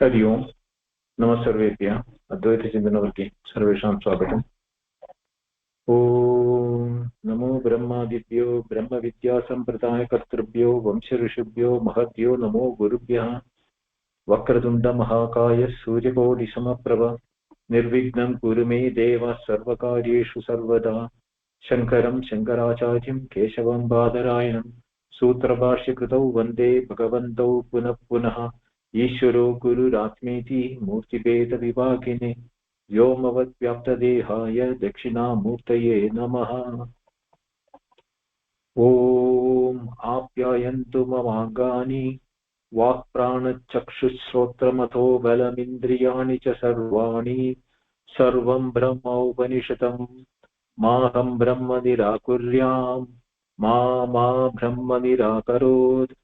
हरि ओम् नमः सर्वेभ्यः अद्वैतचिन्तनवर्गे सर्वेषां स्वागतम्। ॐ नमो ब्रह्मादिभ्यो ब्रह्मविद्यासम्प्रदायकर्तृभ्यो वंशऋषिभ्यो महद्भ्यो नमो गुरुभ्यः। वक्रतुण्डमहाकाय सूर्यकोटिसमप्रभ निर्विघ्नं कुरु मे देव सर्वकार्येषु सर्वदा। शङ्करं शङ्कराचार्यं केशवं बादरायणं सूत्रभाष्यकृतौ वन्दे भगवन्तौ पुनः पुनः। ईश्वरो गुरुरात्मेति मूर्तिभेदविभागिने व्योमवद्व्याप्तदेहाय दक्षिणामूर्तये नमः। ॐ आप्यायन्तु ममाङ्गानि वाक्प्राणचक्षुश्रोत्रमथो बलमिन्द्रियाणि च सर्वाणि सर्वं ब्रह्मोपनिषदम् माहं ब्रह्म निराकुर्याम् मा ब्रह्म निराकरोत्।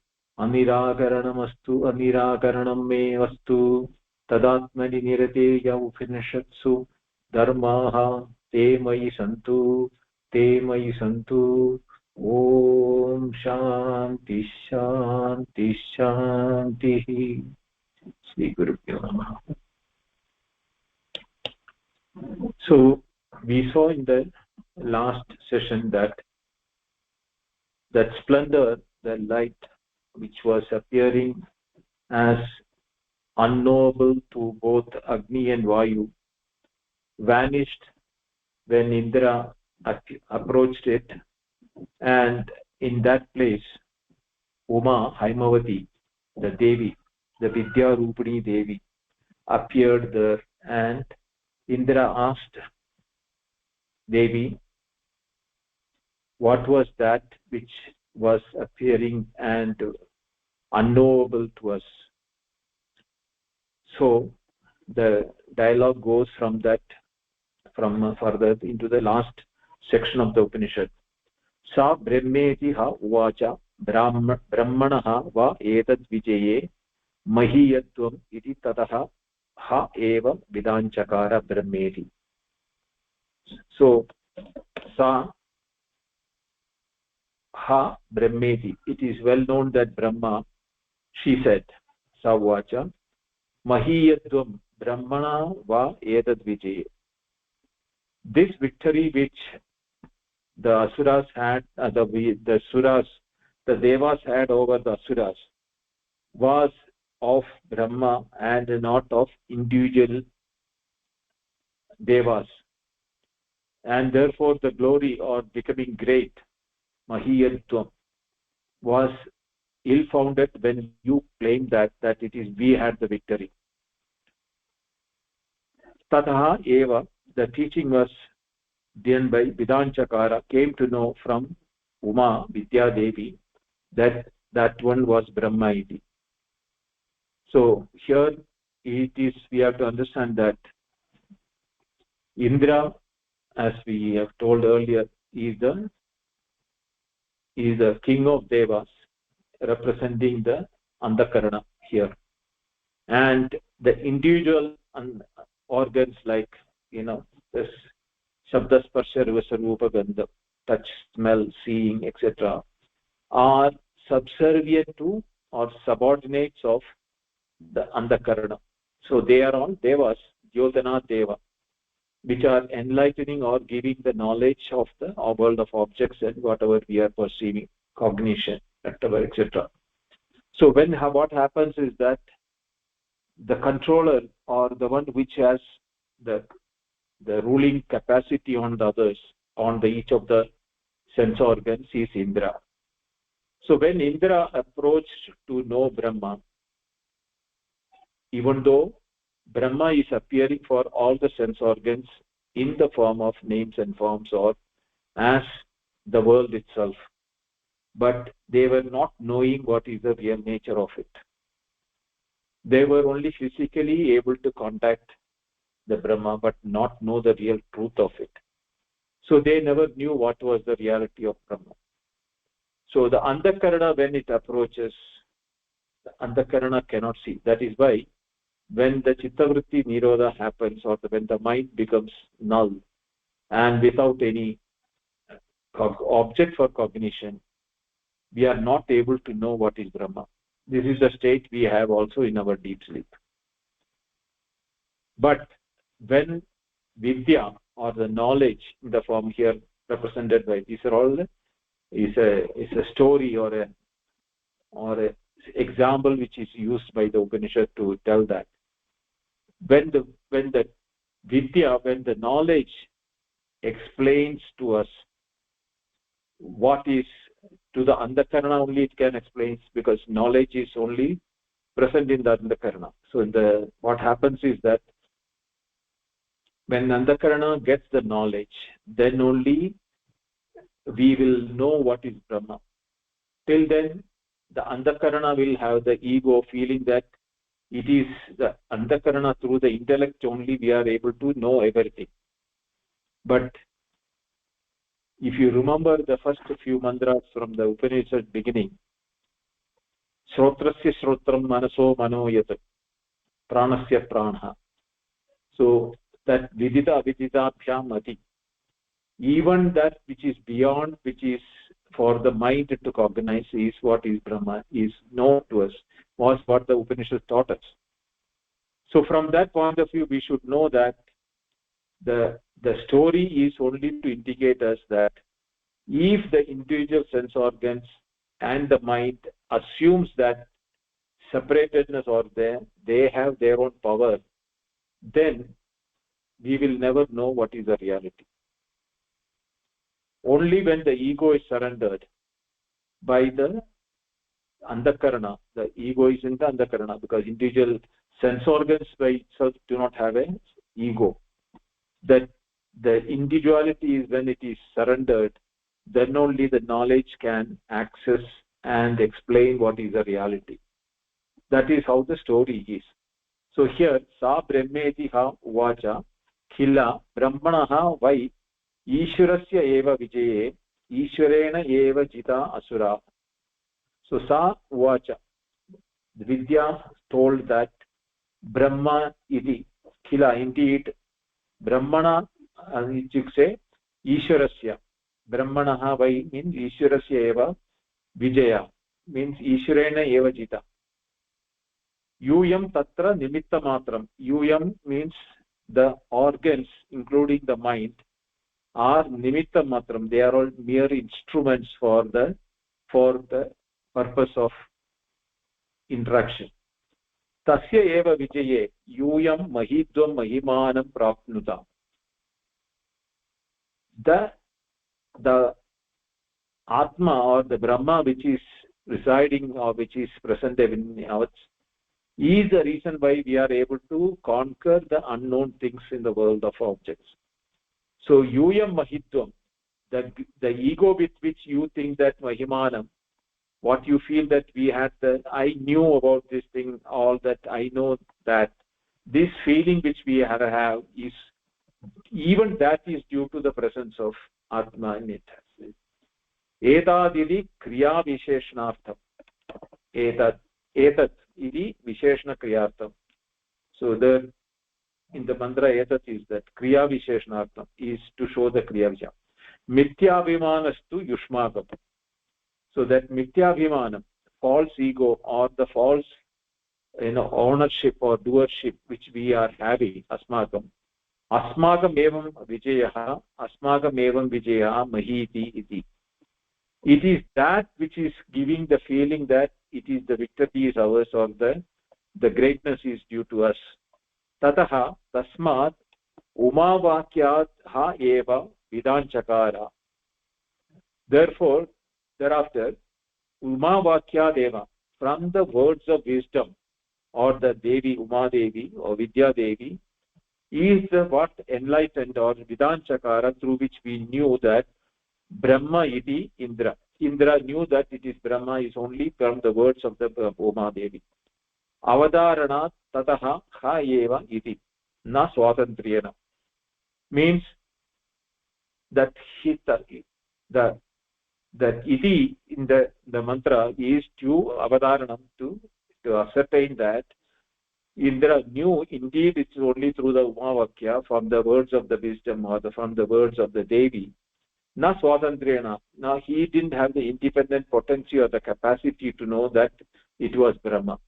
अनिराकरणमस्तु अनिराकरणं मे अस्तु तदात्मनि निरतेय उपनिषत्सु धर्माः ते मयि सन्तु ते मयि सन्तु। ॐ शान्ति शान्ति शान्तिः। श्रीगुरुभ्यो नमः। So we saw in the last session that splendor, the light which was appearing as unknowable to both Agni and Vayu, vanished when Indra approached it, and in that place Uma Haimavati, the Devi, the Vidya Rupini Devi, appeared there, and Indra asked Devi what was that which was appearing and unknowable to us. So the dialogue goes from further into the last section of the Upanishad. Sa brahmeti ha uvacha brahmanah va etad vijeye mahiyatvam iti tataha ha eva vidanchakara brahmeti. So sa ha brahmeti, it is well known that Brahma, she said, sa uvacha mahiyatvam brahmana va etad vijeye. This victory which the asuras had, the suras, the devas had over the asuras, was of Brahma and not of individual devas, and therefore the glory or becoming great, mahiyatvam, was ill-founded when you claim that it is we had the victory. Tataha eva, the teaching was done by Vidanchakara, came to know from Uma Vidya Devi that one was Brahma iti. So here we have to understand that Indra, as we have told earlier, is the king of devas, representing the Andakarana here, and the individual organs like this Shabda Sparsha Rasa Rupa Gandha, touch, smell, seeing, etc., are subservient to or subordinates of the Andakarana. So they are all devas, Jyotana Deva, which are enlightening or giving the knowledge of the world of objects and whatever we are perceiving, cognition, whatever, etc. So what happens is that the controller, or the one which has the ruling capacity on the others, on each of the sense organs, is Indra. So when Indra approached to know Brahma, even though Brahma is appearing for all the sense organs in the form of names and forms or as the world itself, but they were not knowing what is the real nature of it. They were only physically able to contact the Brahma but not know the real truth of it. So they never knew what was the reality of Brahma. So the Andakarana, when it approaches, the Andakarana cannot see. That is why when the Chittavritti Nirodha happens, or when the mind becomes null and without any object for cognition, we are not able to know what is Brahma. This is the state we have also in our deep sleep. But when vidya or the knowledge in the form here represented by these are all is a story or a example which is used by the Upanishad to tell that when the vidya, when the knowledge explains to us what is to the andakarana only, it can explain, because knowledge is only present in the andakarana. So what happens is that when andakarana gets the knowledge, then only we will know what is Brahma. Till then, the andakarana will have the ego feeling that it is the andakarana, through the intellect only we are able to know everything. But if you remember the first few mantras from the Upanishad beginning, Shrotrasya Shrotram Manaso Manoyat Pranasya Prana. So that Vidita Vididabhyam Ati, even that which is beyond, which is for the mind to cognize, is what is Brahma, is known to us, was what the Upanishad taught us. So from that point of view, we should know that the story is only to indicate us that if the individual sense organs and the mind assumes that separatedness or they have their own power, then we will never know what is the reality. Only when the ego is surrendered by the andakarana, the ego is in the andakarana, because individual sense organs by itself do not have an ego. That the individuality is when it is surrendered, then only the knowledge can access and explain what is the reality. That is how the story is. So here, sa brahmetiha uvacha khila brahmanaha vai ishwarasya eva vijaye ishwarena eva jita asura. So sa uvacha, the Vidya told that Brahma iti khila, indeed Brahmana, itukse ishwarasya, brahmanaha vai means ishwarasya eva vijaya, means ishwarena eva jita. Yuyam tatra nimitta matram. Yuyam means the organs, including the mind, are nimitta matram. They are all mere instruments for the purpose of interaction. Tasya eva vijaye yuyam mahidvam mahimanam prapnuta. The Atma or the Brahma which is residing or which is present in us is the reason why we are able to conquer the unknown things in the world of objects. So yuyam mahidvam, the ego with which you think that mahimanam, what you feel that we had, I knew about this thing, all that I know, that this feeling which we have is, even that is due to the presence of Atma in it. Etadidi kriya visheshanartham. Etat idi visheshana kriyartham. So the in the mantra etat is that kriya visheshanartham is to show the kriya vishya. Mityabhimanastu yushmagam. So that mityabhimanam, false ego or the false ownership or doership which we are having, asmagam evam vijayaha mahiti iti. It is that which is giving the feeling that it is the victory is ours, or the greatness is due to us. Tataha tasmat umavakyat ha eva vidanchakara. Therefore, thereafter, umavakyat eva, from the words of wisdom, or the Devi, Uma Devi or Vidya Devi, is what enlightened or vidanchakara, through which we knew that Brahma iti Indra. Indra knew that it is Brahma is only from the words of the Uma Devi. Avadharana tataha ha eva iti na swatantriyana. Means that that iti in the mantra is to avadharanam, to ascertain that Indra knew indeed it's only through the Umavakya, from the words of the wisdom or from the words of the Devi. Na swatantriyana. Now he didn't have the independent potency or the capacity to know that it was Brahma.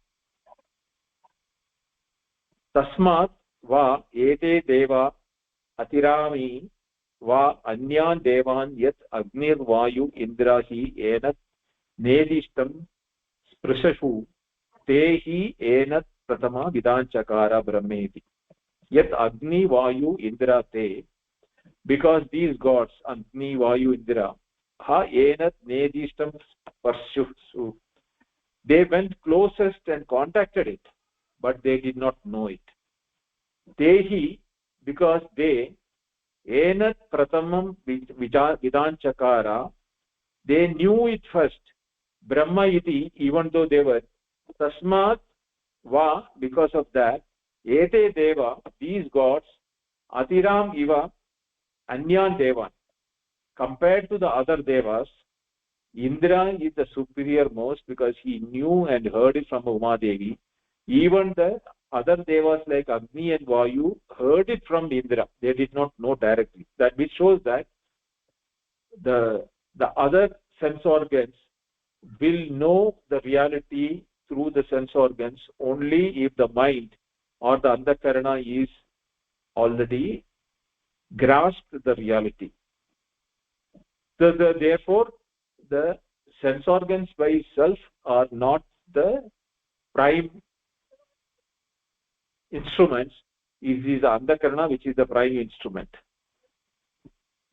Tasmat va ete deva atirami va anyan devan yat agnir vayu indra hi enat nedishtam sprishashu te hi enat pratama vidanchakara brahmeti yat agni vayu indra te, because these gods agni vayu indra ha enat nedishtam sparshu, they went closest and contacted it, but they did not know it. Tehi, because they enat pratamam vidanchakara, they knew it first. Brahma iti, even though they were tasmat va, because of that, ete deva, these gods, atiram iva anyan devan, compared to the other devas, Indra is the superior most because he knew and heard it from Uma Devi. Even the other devas like Agni and Vayu heard it from Indra. They did not know directly. That which shows that the other sense organs will know the reality through the sense organs only if the mind or the Antakarana is already grasped the reality. Therefore, the sense organs by itself are not the prime instruments. It is the Antakarana which is the prime instrument.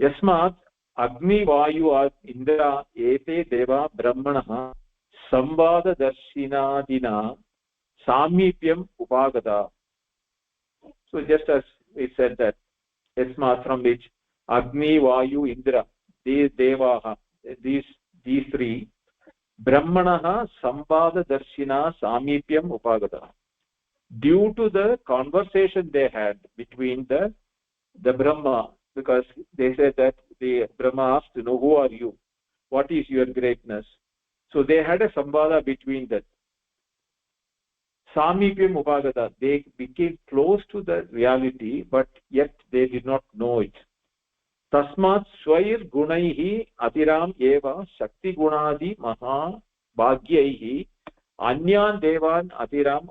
Yasmat Agni Vayu Indra ete deva brahmana samvada darshinadina samipyam upagata. So just as we said that Yasmat, from which Agni Vayu Indra, these devaha, these three, brahmana samvada darshina samipyam upagata, due to the conversation they had between the Brahma, because they said that the Brahma asked, who are you, what is your greatness? So they had a samvada between that. Samipyam upagata, they became close to the reality, but yet they did not know it. Tasmat swair gunaihi atiram eva shakti gunadi maha bhagyaihi anyan devan atiram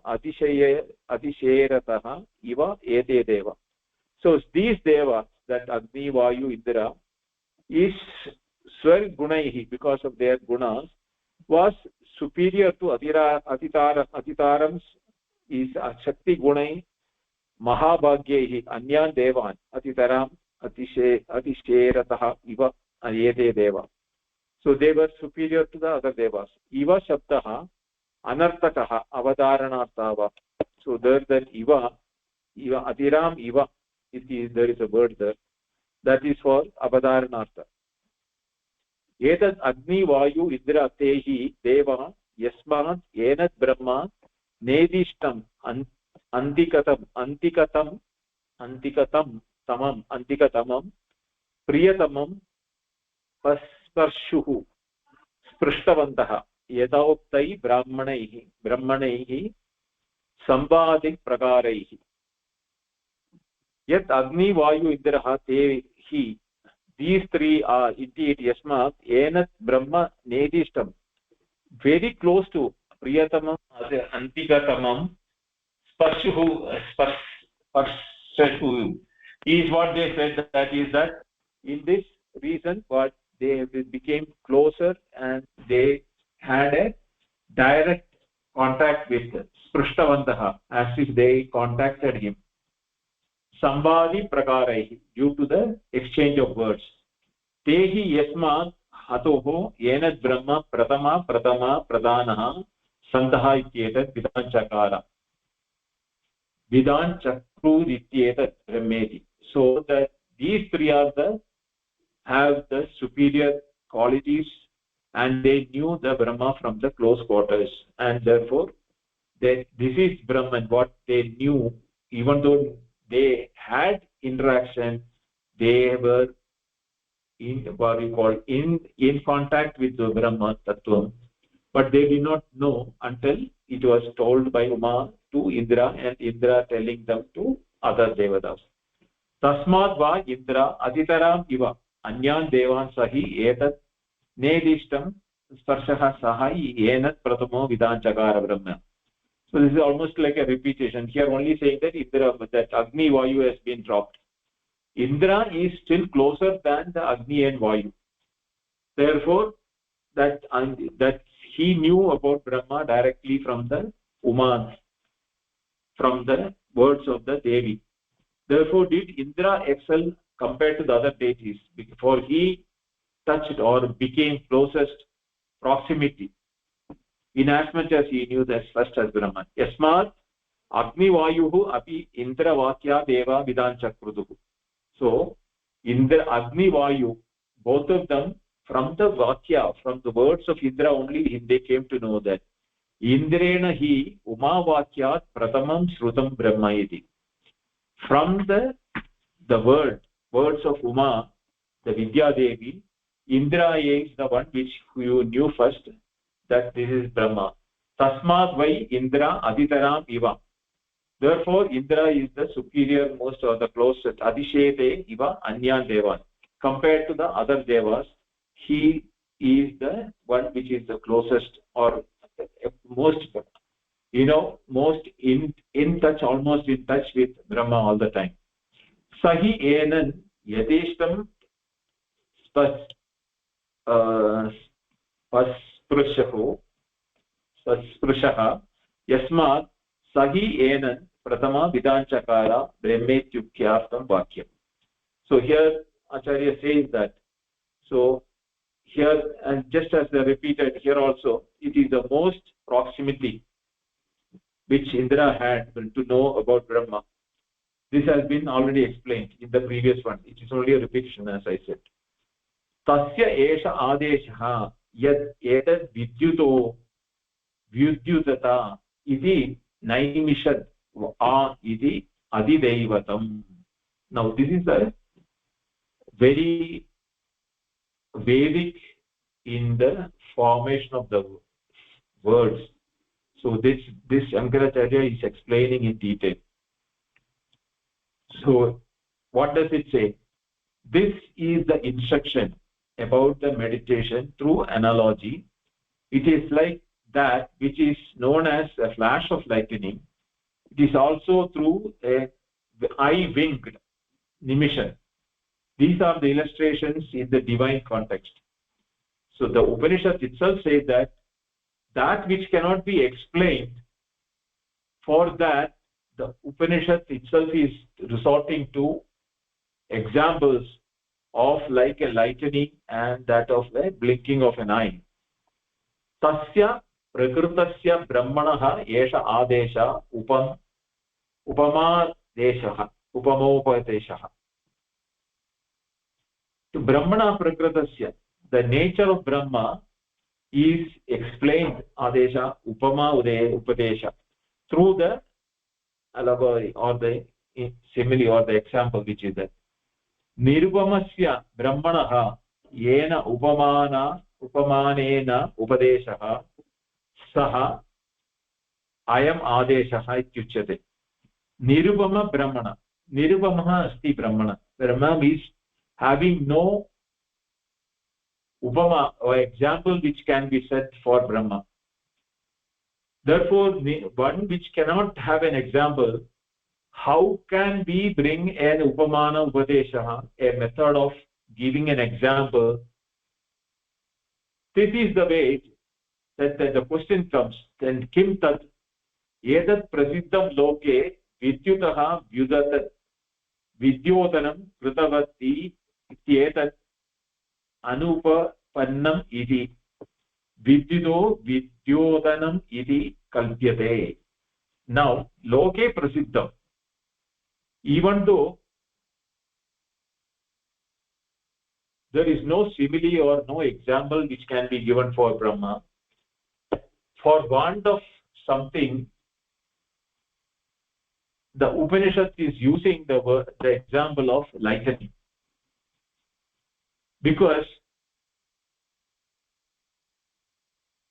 atishayeratah iva ete deva. So these devas, that Agni, Vayu, Indra, is swar gunaihi, because of their gunas, was superior to Atitarams, is Shakti Gunai, Mahabhagyaihi, Anyan Devan, Atitaram, Atisheratah, Iva, Ayete Deva. So they were superior to the other devas. Iva Shabdaha, Anartakaha, Avadaranartava. So there that Iva, Atiram Iva, there is a word there. That is for Avadaranartha. Etat Agni Vayu Indra Tehi Deva Yasmat Enat Brahma Nedishtam Antikatamam Priyatamam Pasparshuhu Sprishtavantaha Yadauktai Brahmanaihi Samvadik Prakaraihi. Yet Agni Vayu Indra Tehi, these three are indeed Yasmat Enat Brahma Nedishtam, very close to Priyatamam Antikatamam Sparshuhu is what they said. That is that in this reason what they became closer and they had a direct contact with Sprishtavantaha, as if they contacted him. Samvadi prakaraihi, due to the exchange of words. Tehi yasmat hatoho yenad brahma pratama pradanaha santaha ityetat vidanchakara. Vidanchakru ityetat brahmeti. So that these three are have the superior qualities, and they knew the Brahma from the close quarters, and therefore this is Brahman, what they knew, even though they had interaction, they were in what we call in contact with the Brahma Tattva, but they did not know until it was told by Uma to Indra, and Indra telling them to other Devatas. Tasmad va Indra aditaram iva anyan devan sahi etat nedishtam sparshaha sahai enat pratamo vidanchakara brahma. So this is almost like a repetition. Here only saying that Indra, that Agni Vayu has been dropped. Indra is still closer than the Agni and Vayu. Therefore, that he knew about Brahma directly from the Uma, from the words of the Devi. Therefore, did Indra excel compared to the other deities? For he touched or became closest proximity, in as much as he knew that first as Brahman. Yasmat Agni Vayuhu api Indra Vakya Deva Vidanchakruduhu. So, Indra, Agni, Vayu, both of them, from the Vakya, from the words of Indra only, they came to know that Indrena hi Uma Vakyat Pratamam Shrutam Brahma iti. From the words of Uma, the Vidya Devi, Indra is the one which you knew first, that this is Brahma. Tasmat vai Indra Aditaram Iva. Therefore, Indra is the superior most or the closest. Adishete Iva Anyan Devas. Compared to the other Devas, he is the one which is the closest or most, most in touch, almost in touch with Brahma all the time. Sahi enan yadeshtam sprushah yasmat sahi enan pratama vidanchakara brahmetyukyartam vakyam. So here Acharya says that, so here, and just as they repeated here also, it is the most proximity which Indra had to know about Brahma. This has been already explained in the previous one. It is only a repetition, as I said. Tasya esha adesha yad etad vidyuto vidyutata iti naimishad a iti adidaivatam. Now this is a very Vedic in the formation of the words. So this Shankaracharya is explaining in detail. So what does it say? This is the instruction about the meditation through analogy. It is like that which is known as a flash of lightning. It is also through a eye-winged nimishan. These are the illustrations in the divine context. So the Upanishad itself says that which cannot be explained, for that the Upanishad itself is resorting to examples of like a lightning and that of a blinking of an eye. Tasya prakritasya brahmanaha esha adesha upamopateshaha. To Brahmana prakritasya, the nature of Brahma is explained, adesha, upama, upadesha, through the allegory or the simile or the example which is that. Nirupamasya Brahmanaha yena upamanena upadeshaha saha ayam adeshaha ityuchyate. Nirupama Brahmana. Nirupamaha asti Brahmana. Brahma is having no upama or example which can be said for Brahma. Therefore, one which cannot have an example, how can we bring an upamana upadesha, a method of giving an example? This is the way that the question comes. Then kim tat edat prasiddham loke vidyutaha vidyotanam krutavati ityetat anupannam iti vidyuto vidyotanam iti kalpyate. Now loke prasiddham, even though there is no simile or no example which can be given for Brahma, for want of something, the Upanishad is using the example of lightning, because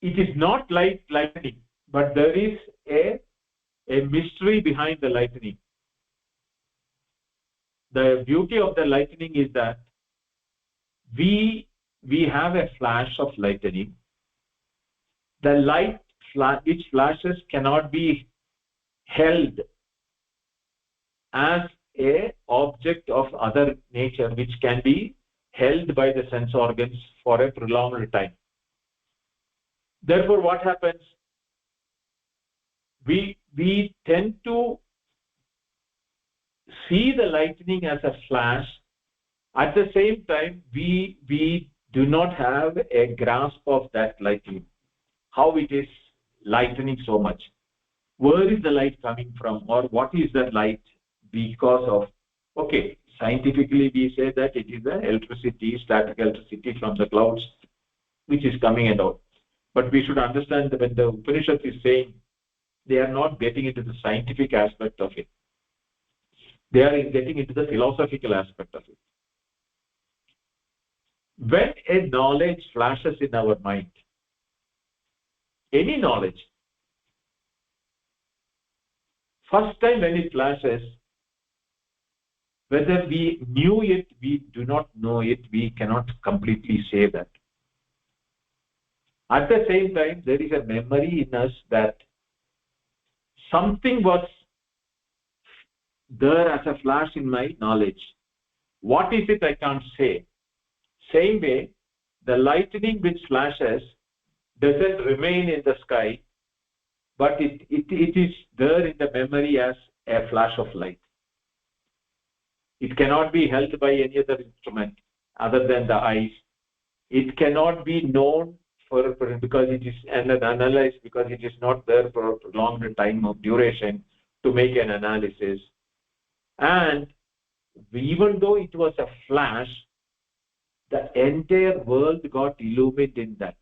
it is not like lightning, but there is a mystery behind the lightning. The beauty of the lightning is that we have a flash of lightning. The light which flashes cannot be held as a object of other nature which can be held by the sense organs for a prolonged time. Therefore, what happens? We tend to see the lightning as a flash. At the same time, we do not have a grasp of that lightning, how it is lightening so much. Where is the light coming from, or what is the light because of? Okay, scientifically we say that it is the electricity, static electricity from the clouds which is coming and out. But we should understand that when the Upanishad is saying, they are not getting into the scientific aspect of it. They are getting into the philosophical aspect of it. When a knowledge flashes in our mind, any knowledge, first time when it flashes, whether we knew it, we do not know it, we cannot completely say that. At the same time, there is a memory in us that something was there as a flash in my knowledge. What is it? I can't say. Same way, the lightning which flashes doesn't remain in the sky, but it is there in the memory as a flash of light. It cannot be held by any other instrument other than the eyes. It cannot be known because it is analyzed, because it is not there for a prolonged time of duration to make an analysis. And even though it was a flash, the entire world got illuminated in that.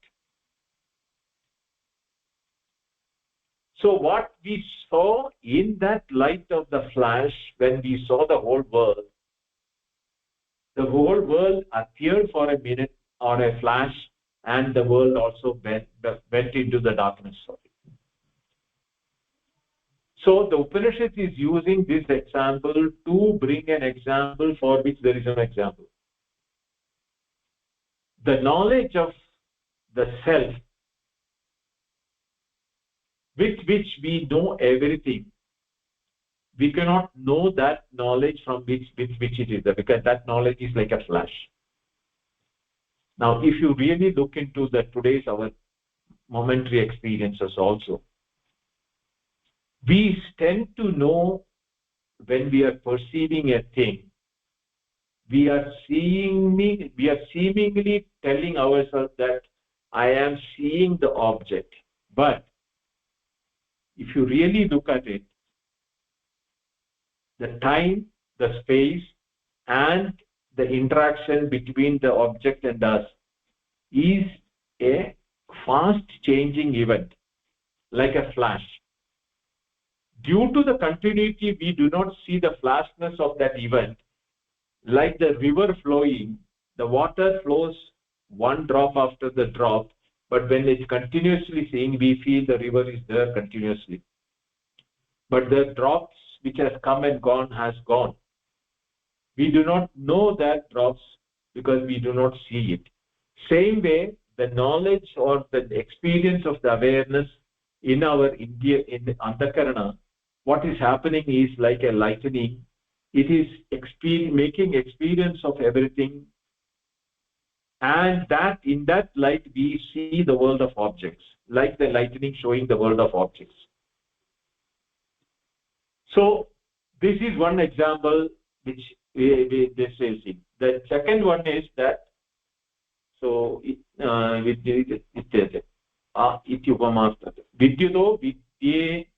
So what we saw in that light of the flash, when we saw the whole world appeared for a minute or a flash, and the world also went into the darkness of it. So the Upanishad is using this example to bring an example for which there is an example. The knowledge of the self, with which we know everything, we cannot know that knowledge from which it is, because that knowledge is like a flash. Now, if you really look into our momentary experiences also, we tend to know when we are perceiving a thing, we are seemingly telling ourselves that I am seeing the object. But if you really look at it, the time, the space, and the interaction between the object and us is a fast changing event, like a flash. Due to the continuity, we do not see the flashness of that event. Like the river flowing, the water flows one drop after the drop, but when it's continuously seeing, we feel the river is there continuously. But the drops which has come and gone has gone. We do not know that drops because we do not see it. Same way, the knowledge or the experience of the awareness in our India, in the Antakarana, what is happening is like a lightning. It is making experience of everything, and that in that light we see the world of objects, like the lightning showing the world of objects. So this is one example which this is in. The second one is that, so ityupamastat vidyuto vidye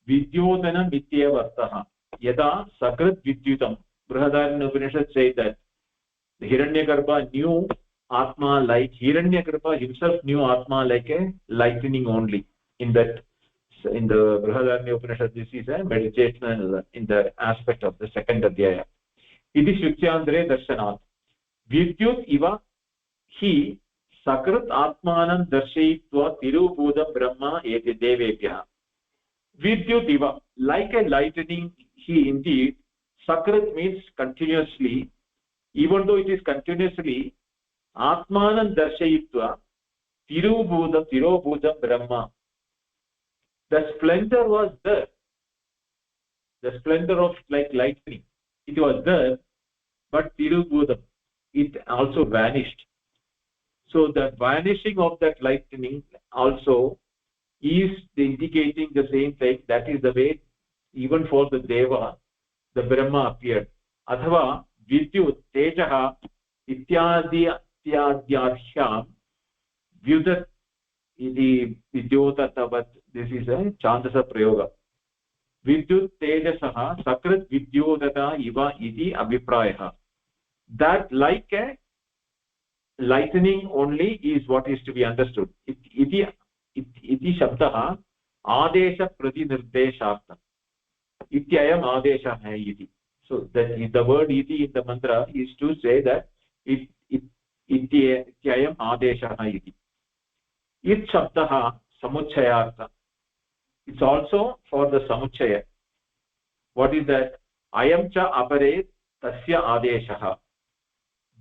vidyodana vityevartah yada sakrit vidyutam. Brihadaranyaka Upanishad says that the Hiranyagarbha knew Atma like Hiranyagarbha himself knew Atma like a lightning only. In the Brihadaranyaka Upanishad, this is a meditation in the aspect of the second adhyaya. Iti Shrutyandre Darshanat Vidyut iva hi sakrit atmanam darshayitva tirubhuda brahma eti devebhyah. Vidyut iva, like a lightning, he indeed, sakrit means continuously, even though it is continuously, atmanam darshayitva tirubhuda brahma. The splendor was there. the splendor of like lightning. It was there, but Tirubhudam, it also vanished. So the vanishing of that lightning also is indicating the same thing. That is the way even for the Deva, the Brahma appeared. Athava Vidyut Tejaha Ityadyarhyam Vyudat iti Vidyotatavat. This is a Chandasa Prayoga. Vidyut Tejasah Sakrit Vidyodata Iva iti Abhiprayah. That like a lightning only is what is to be understood. Iti Shabdaha Adesha Pratinirteshartham. Ityayam Adesha hai iti. So that the word iti in the mantra is to say that ityayam Adesha hai iti. It Shabdaha Samuchayartha. It's also for the Samuchaya. What is that? Ayam cha apare tasya Adeshaha.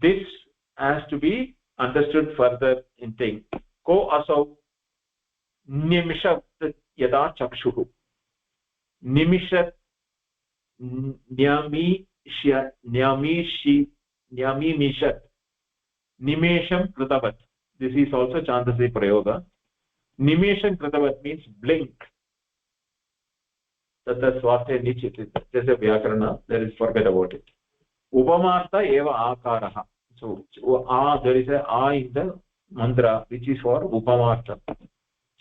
This has to be understood further in thing. Ko asau nimishat yada chakshuhu. Nimishat nyamishat nimesham kritavat. This is also Chandasi Prayoga. Nimesham kritavat means blink. Tata swarte nichit. There's a vyakarana. There is forget about it. Upamartha eva akaraha. So there is a a in the mantra which is for upamartha.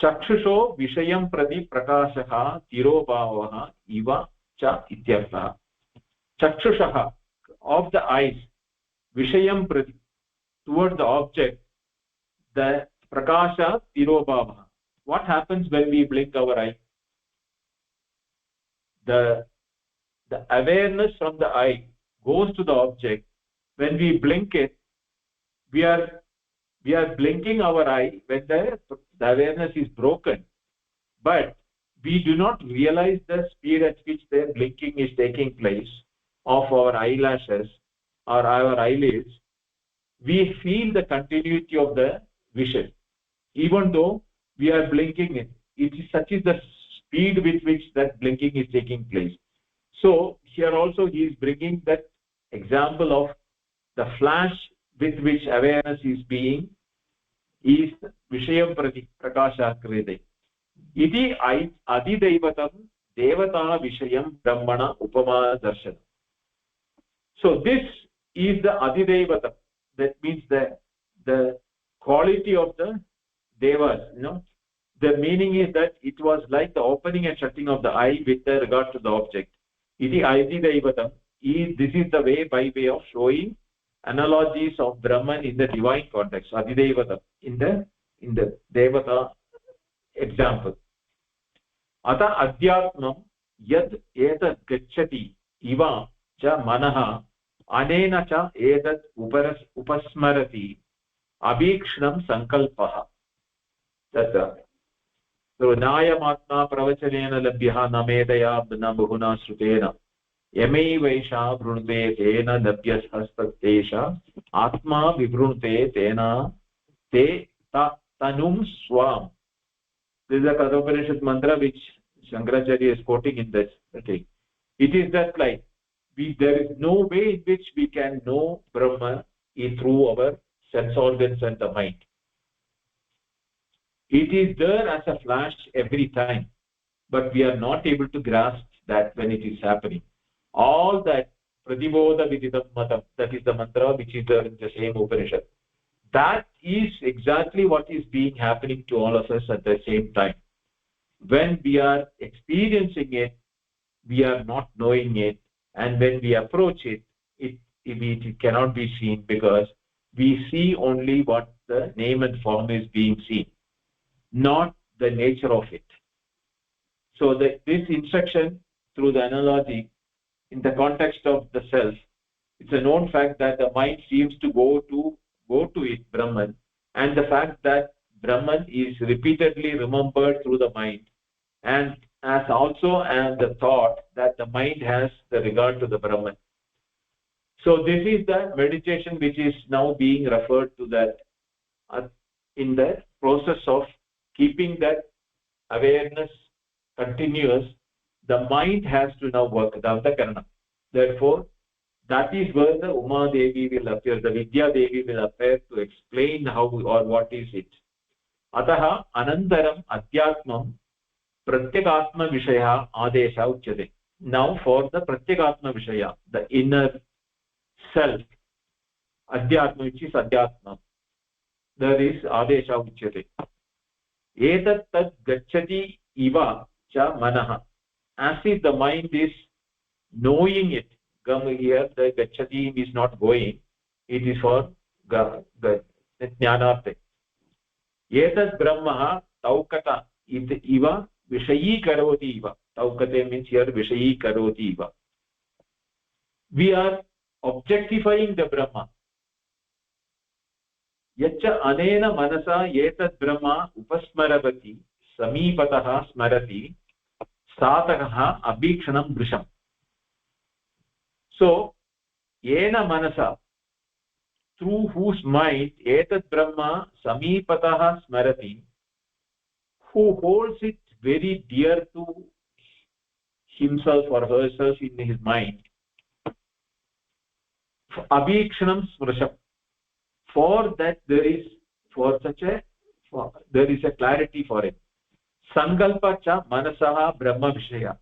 Chakshusho vishayam prati prakashaha tirobhavaha iva cha ityartha. Chakshushaha, of the eyes, vishayam prati, towards the object, the prakasha tirobhavaha. What happens when we blink our eye? The awareness from the eye goes to the object. When we blink it, we are blinking our eye when the awareness is broken, but we do not realize the speed at which the blinking is taking place of our eyelashes or our eyelids. We feel the continuity of the vision, even though we are blinking it. It is such is the speed with which that blinking is taking place. So here also he is bringing that example of the flash with which awareness is being is vishayam prati prakasha kriyate. Iti adidaivatam devata vishayam brahmana upama darshana. So this is the adidaivatam. That means the quality of the devas. The meaning is that it was like the opening and shutting of the eye with regard to the object. Iti adidaivatam. This is the way, by way of showing analogies of Brahman in the divine context, Adidevata, in the Devata example. Ata adhyatmam yad etat gacchati iva cha manaha anena cha etat upasmarati abhikshnam sankalpaha. Tatra. So nayamatma pravachanena labhyaha namedaya bahuna shrutena. Yamei vaisha vrunute tena labhyas hastatesha atma vivrunute tena te tanum swam. This is a Kenopanishad mantra which Shankaracharya is quoting in this thing. It is that like there is no way in which we can know Brahma through our sense organs and the mind. It is there as a flash every time, but we are not able to grasp that when it is happening. All that pratibodha vididam matam, that is the mantra which is there in the same Upanishad. That is exactly what is being happening to all of us at the same time. When we are experiencing it, we are not knowing it, and when we approach it, it cannot be seen because we see only what the name and form is being seen, not the nature of it. So this instruction through the analogy in the context of the self, it's a known fact that the mind seems to go to it, Brahman, and the fact that Brahman is repeatedly remembered through the mind, and as also and the thought that the mind has the regard to the Brahman. So this is the meditation which is now being referred to, that in the process of keeping that awareness continuous, the mind has to now work the Antakarana. Therefore, that is where the Uma Devi will appear, the Vidya Devi will appear to explain how or what is it. Ataha Anantaram Adhyatmam Pratyekatma Vishaya Adesha Uchyate. Now for the Pratyekatma Vishaya, the inner self, Adhyatma, which is Adhyatma, there is Adesha Uchyate. Etat tad gacchati iva cha manaha. As if the mind is knowing it. Come here, the gacchati is not going. It is for jnanarthe. Etat brahma taukata iva vishayi karoti iva. Taukate means here vishayi karoti iva. We are objectifying the Brahma. Yacha anena manasa etat brahma upasmaravati samipataha smarati satakaha abhikshanam drisham. So, yena manasa, through whose mind etat brahma samipataha smarati, who holds it very dear to himself or herself in his mind, abhikshanam smrisham. For that there is a clarity for it. Sankalpa cha manasaha brahma vishaya.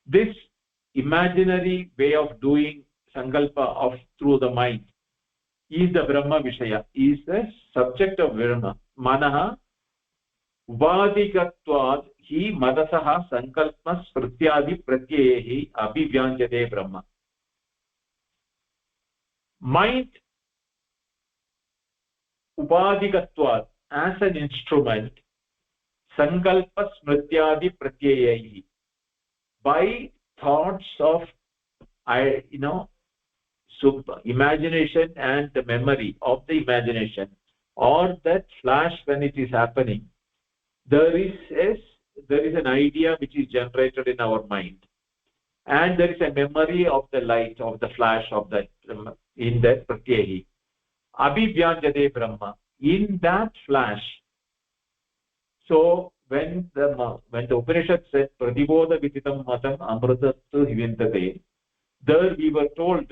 This imaginary way of doing sankalpa through the mind is the brahma vishaya, is the subject of brahma. Manaha ubadikatvad hi manasaha sankalpa smrityadi pratyayehi abhivyanjate brahma. Mind upadikatvat, as an instrument, sankalpa smrityadi pratyayehi, by thoughts of imagination and the memory of the imagination, or that flash when it is happening, there is an idea which is generated in our mind, and there is a memory of the light of the flash of that in that pratyayehi. Abhivyanjate brahma, in that flash. So when the Upanishad said pratibodha vititam matam amritattu hivintate, there we were told,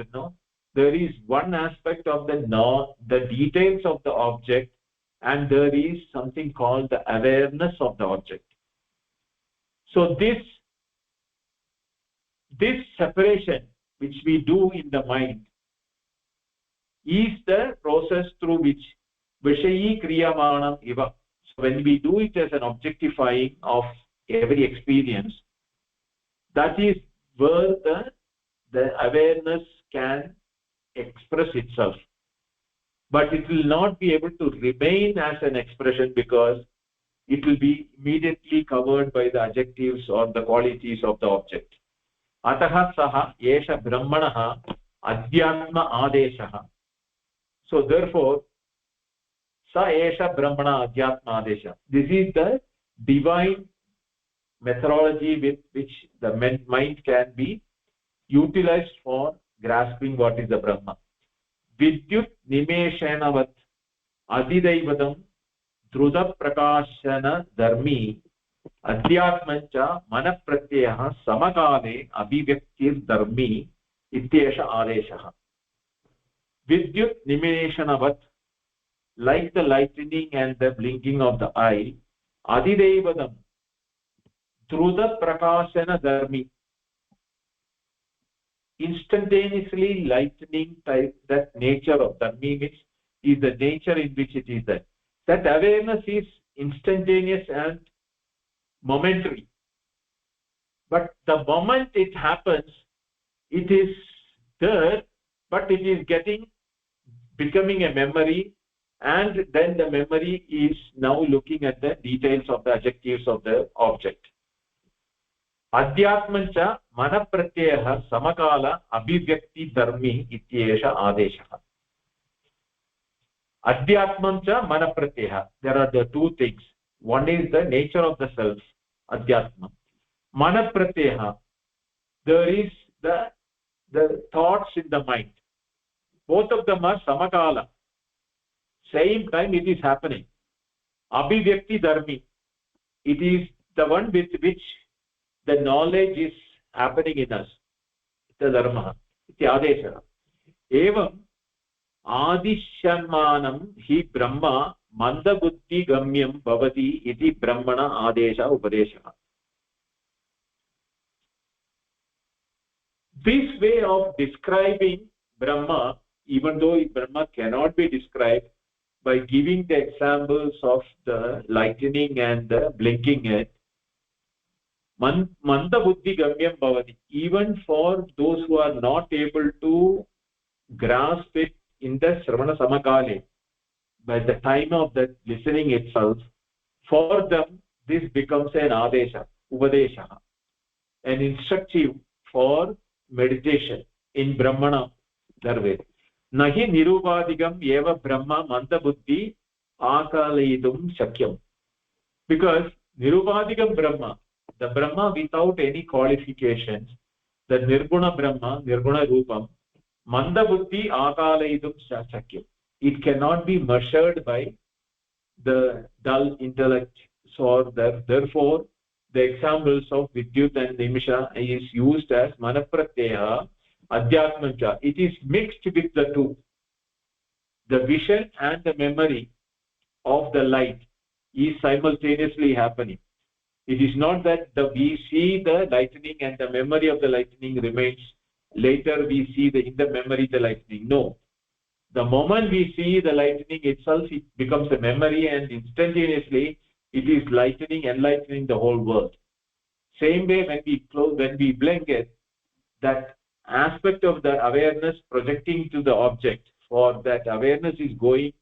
there is one aspect of the details of the object, and there is something called the awareness of the object. So this separation which we do in the mind is the process through which vishayi kriyamanam iva. So when we do it as an objectifying of every experience, that is where the awareness can express itself. But it will not be able to remain as an expression, because it will be immediately covered by the adjectives or the qualities of the object. Ataha saha yesha brahmanaha adhyatma adeshaha. So therefore, sa esha brahmana adhyatma adesha. This is the divine methodology with which the mind can be utilized for grasping what is the Brahma. Vidyut nimeshanavat adidaivatam druda prakashana dharmi adhyatmancha manapratyaya samakale abhivyaktir dharmi ityesha adeshaha. Vidyut nimeshanavat, like the lightning and the blinking of the eye, adidaivatam druda prakashana dharmi, instantaneously lightning type, that nature of dharmi means is the nature in which it is there. That awareness is instantaneous and momentary, but the moment it happens, it is there, but it is becoming a memory, and then the memory is now looking at the details of the adjectives of the object. Adhyatmancha manapratyaya samakala abhivyakti dharmi ityesha adeshaha. Adhyatmancha manapratyaya, there are the two things. One is the nature of the self, adhyatma. Manapratyaya, there is the thoughts in the mind. Both of them are samakala, same time it is happening. Abhivyakti dharmi, it is the one with which the knowledge is happening in us. The dharma iti adesha. Evam adishyanmanam hi brahma mandabuddhi gamyam bhavati iti brahmana adesha upadesha. This way of describing Brahma, even though Brahma cannot be described by giving the examples of the lightning and the blinking it, manda buddhi gamyam bhavati, even for those who are not able to grasp it in the Shravana Samakale, by the time of the listening itself, for them this becomes an adesha, upadesha, an instructive for meditation in Brahmana Dharve. Nahi nirupadigam eva Brahma manda buddhi akalayidum shakyam. Because nirupadigam Brahma, the Brahma without any qualifications, the nirguna Brahma, nirguna Rupam, manda buddhi akalayidum shakyam. It cannot be measured by the dull intellect. So therefore, the examples of Vidyut and Nimisha is used as Manapratyaya, Adhyatmancha. It is mixed with the two. The vision and the memory of the light is simultaneously happening. It is not that we see the lightning and the memory of the lightning remains. Later we see in the memory the lightning. No. The moment we see the lightning itself, it becomes a memory, and instantaneously it is enlightening the whole world. Same way, when we blink it, that aspect of the awareness projecting to the object, for that awareness is going,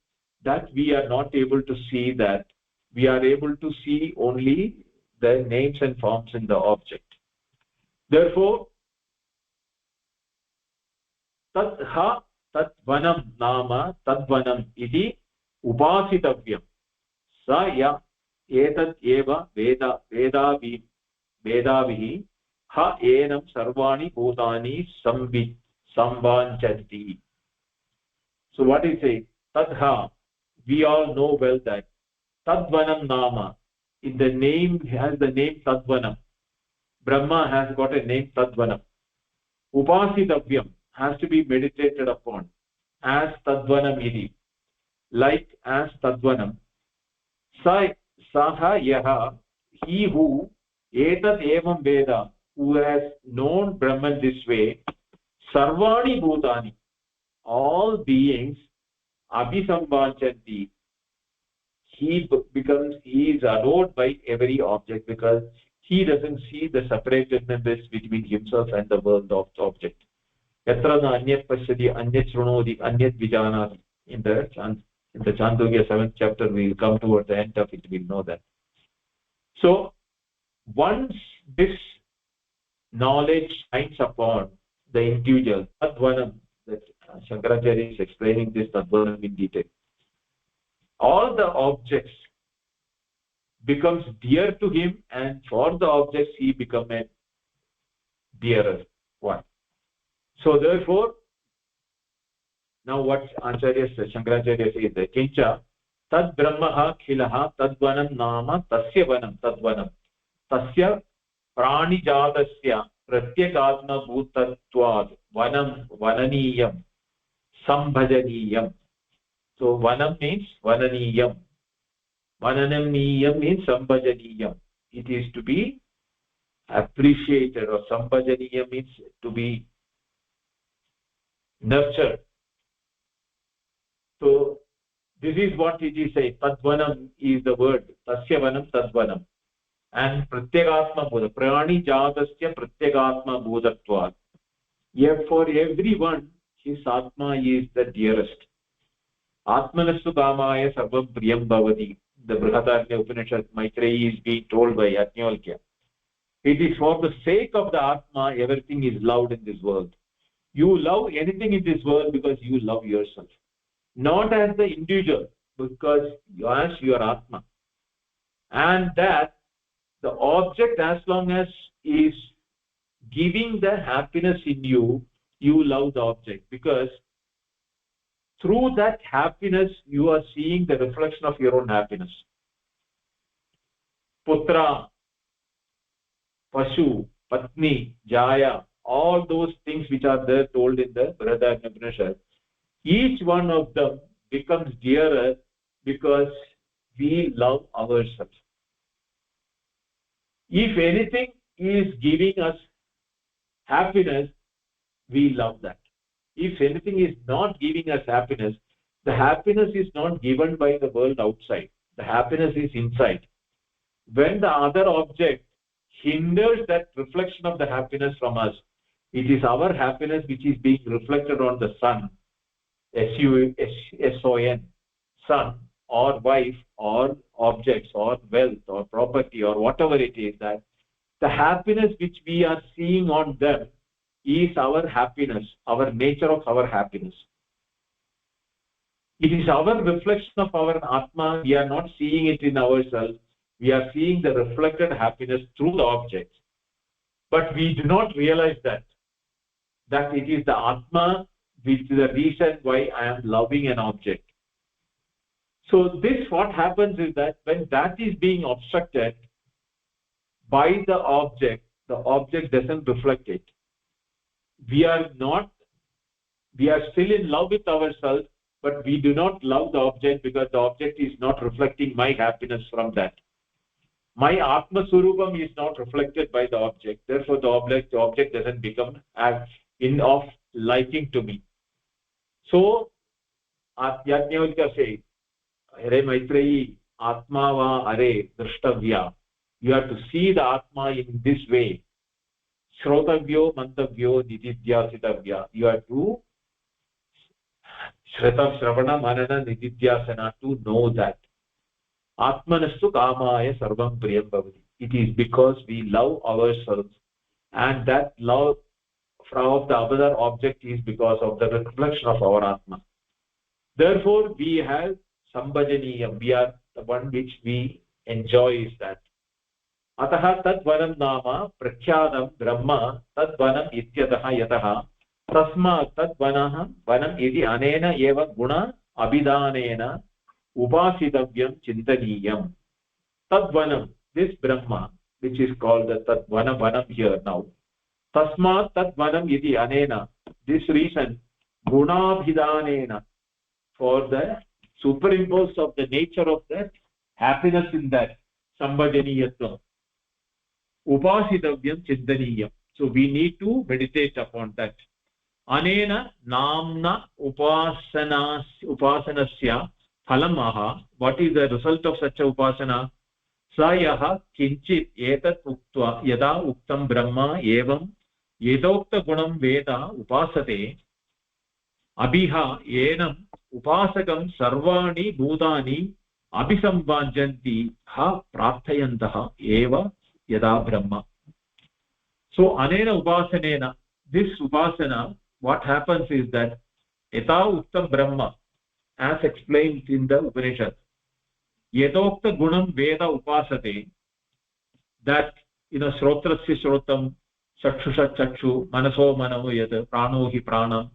that we are not able to see that. We are able to see only the names and forms in the object. Therefore, tatha tatvanam nama tadvanam iti upasitavyam. Sa ya etat eva vedavihi ha enam sarvani bhutani samvanchanti. So what is it? Tadha, we all know well that tadvanam nama, in the name has the name tadvanam. Brahma has got a name tadvanam. Upasitavyam has to be meditated upon as tadvanam iti, like as tadvanam. Saha yaha, he who etat evam veda, who has known Brahman this way, sarvani bhutani, all beings, abhisamvanchanti, he is adored by every object, because he doesn't see the separatedness between himself and the world of the object. Yatra na anyat pashyati anyat shrunodi anyat vijanati. In the Chandogya 7th chapter, we will come towards the end of it, we will know that. So once this knowledge shines upon the individual, tadvanam, that Shankaracharya is explaining this tadvanam in detail, all the objects becomes dear to him, and for the objects he become a dearer one. So therefore, now what Shankaracharya says that kincha tad brahmaha khilaha tadvanam nama tasya vanam tadvanam tasya pranijadasya pratyekatma bhutatvad vanam vananiyam sambhajaniyam. So vanam means vananiyam, vananiyam means sambhajaniyam. It is to be appreciated, or sambhajaniyam means to be nurtured. So this is what it is saying. Tadvanam is the word. Tasya vanam tadvanam. And pratyekatma bhuta, prani jadasya pratyekatma bhutatva. For everyone, his atma is the dearest. Atmanastu kamaya sarvam priyam bhavati. The Brihadaranya Upanishad, Maitreyi is being told by Yajnavalkya. It is for the sake of the atma, everything is loved in this world. You love anything in this world because you love yourself. Not as the individual, because as your atma. And that the object, as long as is giving the happiness in you, you love the object, because through that happiness you are seeing the reflection of your own happiness. Putra Pashu, Patni, Jaya, all those things which are there told in the Upanishad, each one of them becomes dearer because we love ourselves. If anything is giving us happiness, we love that. If anything is not giving us happiness, the happiness is not given by the world outside. The happiness is inside. When the other object hinders that reflection of the happiness from us, it is our happiness which is being reflected on the sun, S-U-S-O-N, son or wife or objects or wealth or property or whatever it is, that the happiness which we are seeing on them is our happiness, our nature of our happiness. It is our reflection of our Atma. We are not seeing it in ourselves. We are seeing the reflected happiness through the objects. But we do not realize that it is the Atma which is the reason why I am loving an object. So this, what happens is that when that is being obstructed by the object doesn't reflect it. We are still in love with ourselves, but we do not love the object because the object is not reflecting my happiness from that. My Atma Surupam is not reflected by the object. Therefore, the object doesn't become of liking to me. So, Yajnavalkya says, Hare Maitreyi, Atma va are drishtavya. You have to see the Atma in this way. Shrotavyo, mantavyo, nididhyasitavya. You have to Shravana, Manana, Nididhyasana to know that. Atmanastu kamaya sarvam priyam bhavati. It is because we love ourselves, and that love of the other object is because of the reflection of our Atma. Therefore, we have sambhajaniyam. We are the one which we enjoy is that. Ataha tad vanam nama prakhyanam brahma tad vanam ityataha yataha tasma tad vanam iti anena eva guna abhidanena upasitavyam chintaniyam. Tad vanam, this Brahma, which is called the tad vanam here now. Tasma tad vanam iti anena, this reason, gunabhidanena, for the superimpose of the nature of the happiness in that sambhajaniyatvam. Upasitavyam chintaniyam. So we need to meditate upon that. Anena namna upasanasya phalam. What is the result of such a upasana? Sayaha kinchit etat uktva yada uktam brahma evam yedokta gunam veda upasate abhiha enam upasakam sarvani bhutani abhisambhajanti ha prarthayantaha eva yada brahma. So anena upasanena, this upasana, what happens is that yata uktam brahma, as explained in the Upanishad, yedokta gunam veda upasate, that shrotrasya shrotam, chakshusha chakshu, manaso mano yad, prano hi pranam,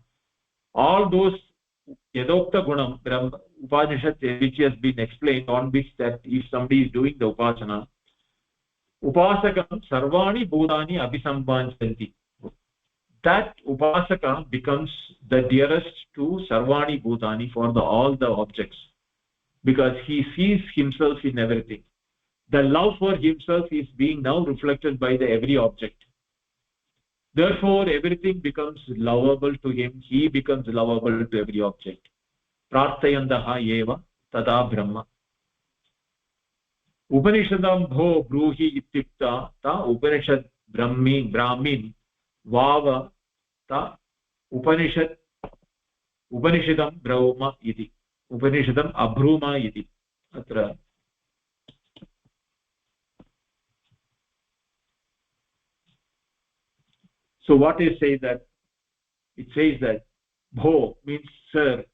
all those yedokta gunam brahma Upanishad which has been explained, on which that if somebody is doing the upasana, upasakam sarvani bhutani abhisambhajanti, that upasaka becomes the dearest to sarvani bhutani, for all the objects, because he sees himself in everything. The love for himself is being now reflected by the every object. Therefore, everything becomes lovable to him. He becomes lovable to every object. Prarthayantaha eva tada brahma. Upanishadam bho bruhi ityukta ta Upanishad brahmin vava ta Upanishadam brahma iti. Upanishadam abhruma iti. Atra. So what is say that? It says that bho means sir.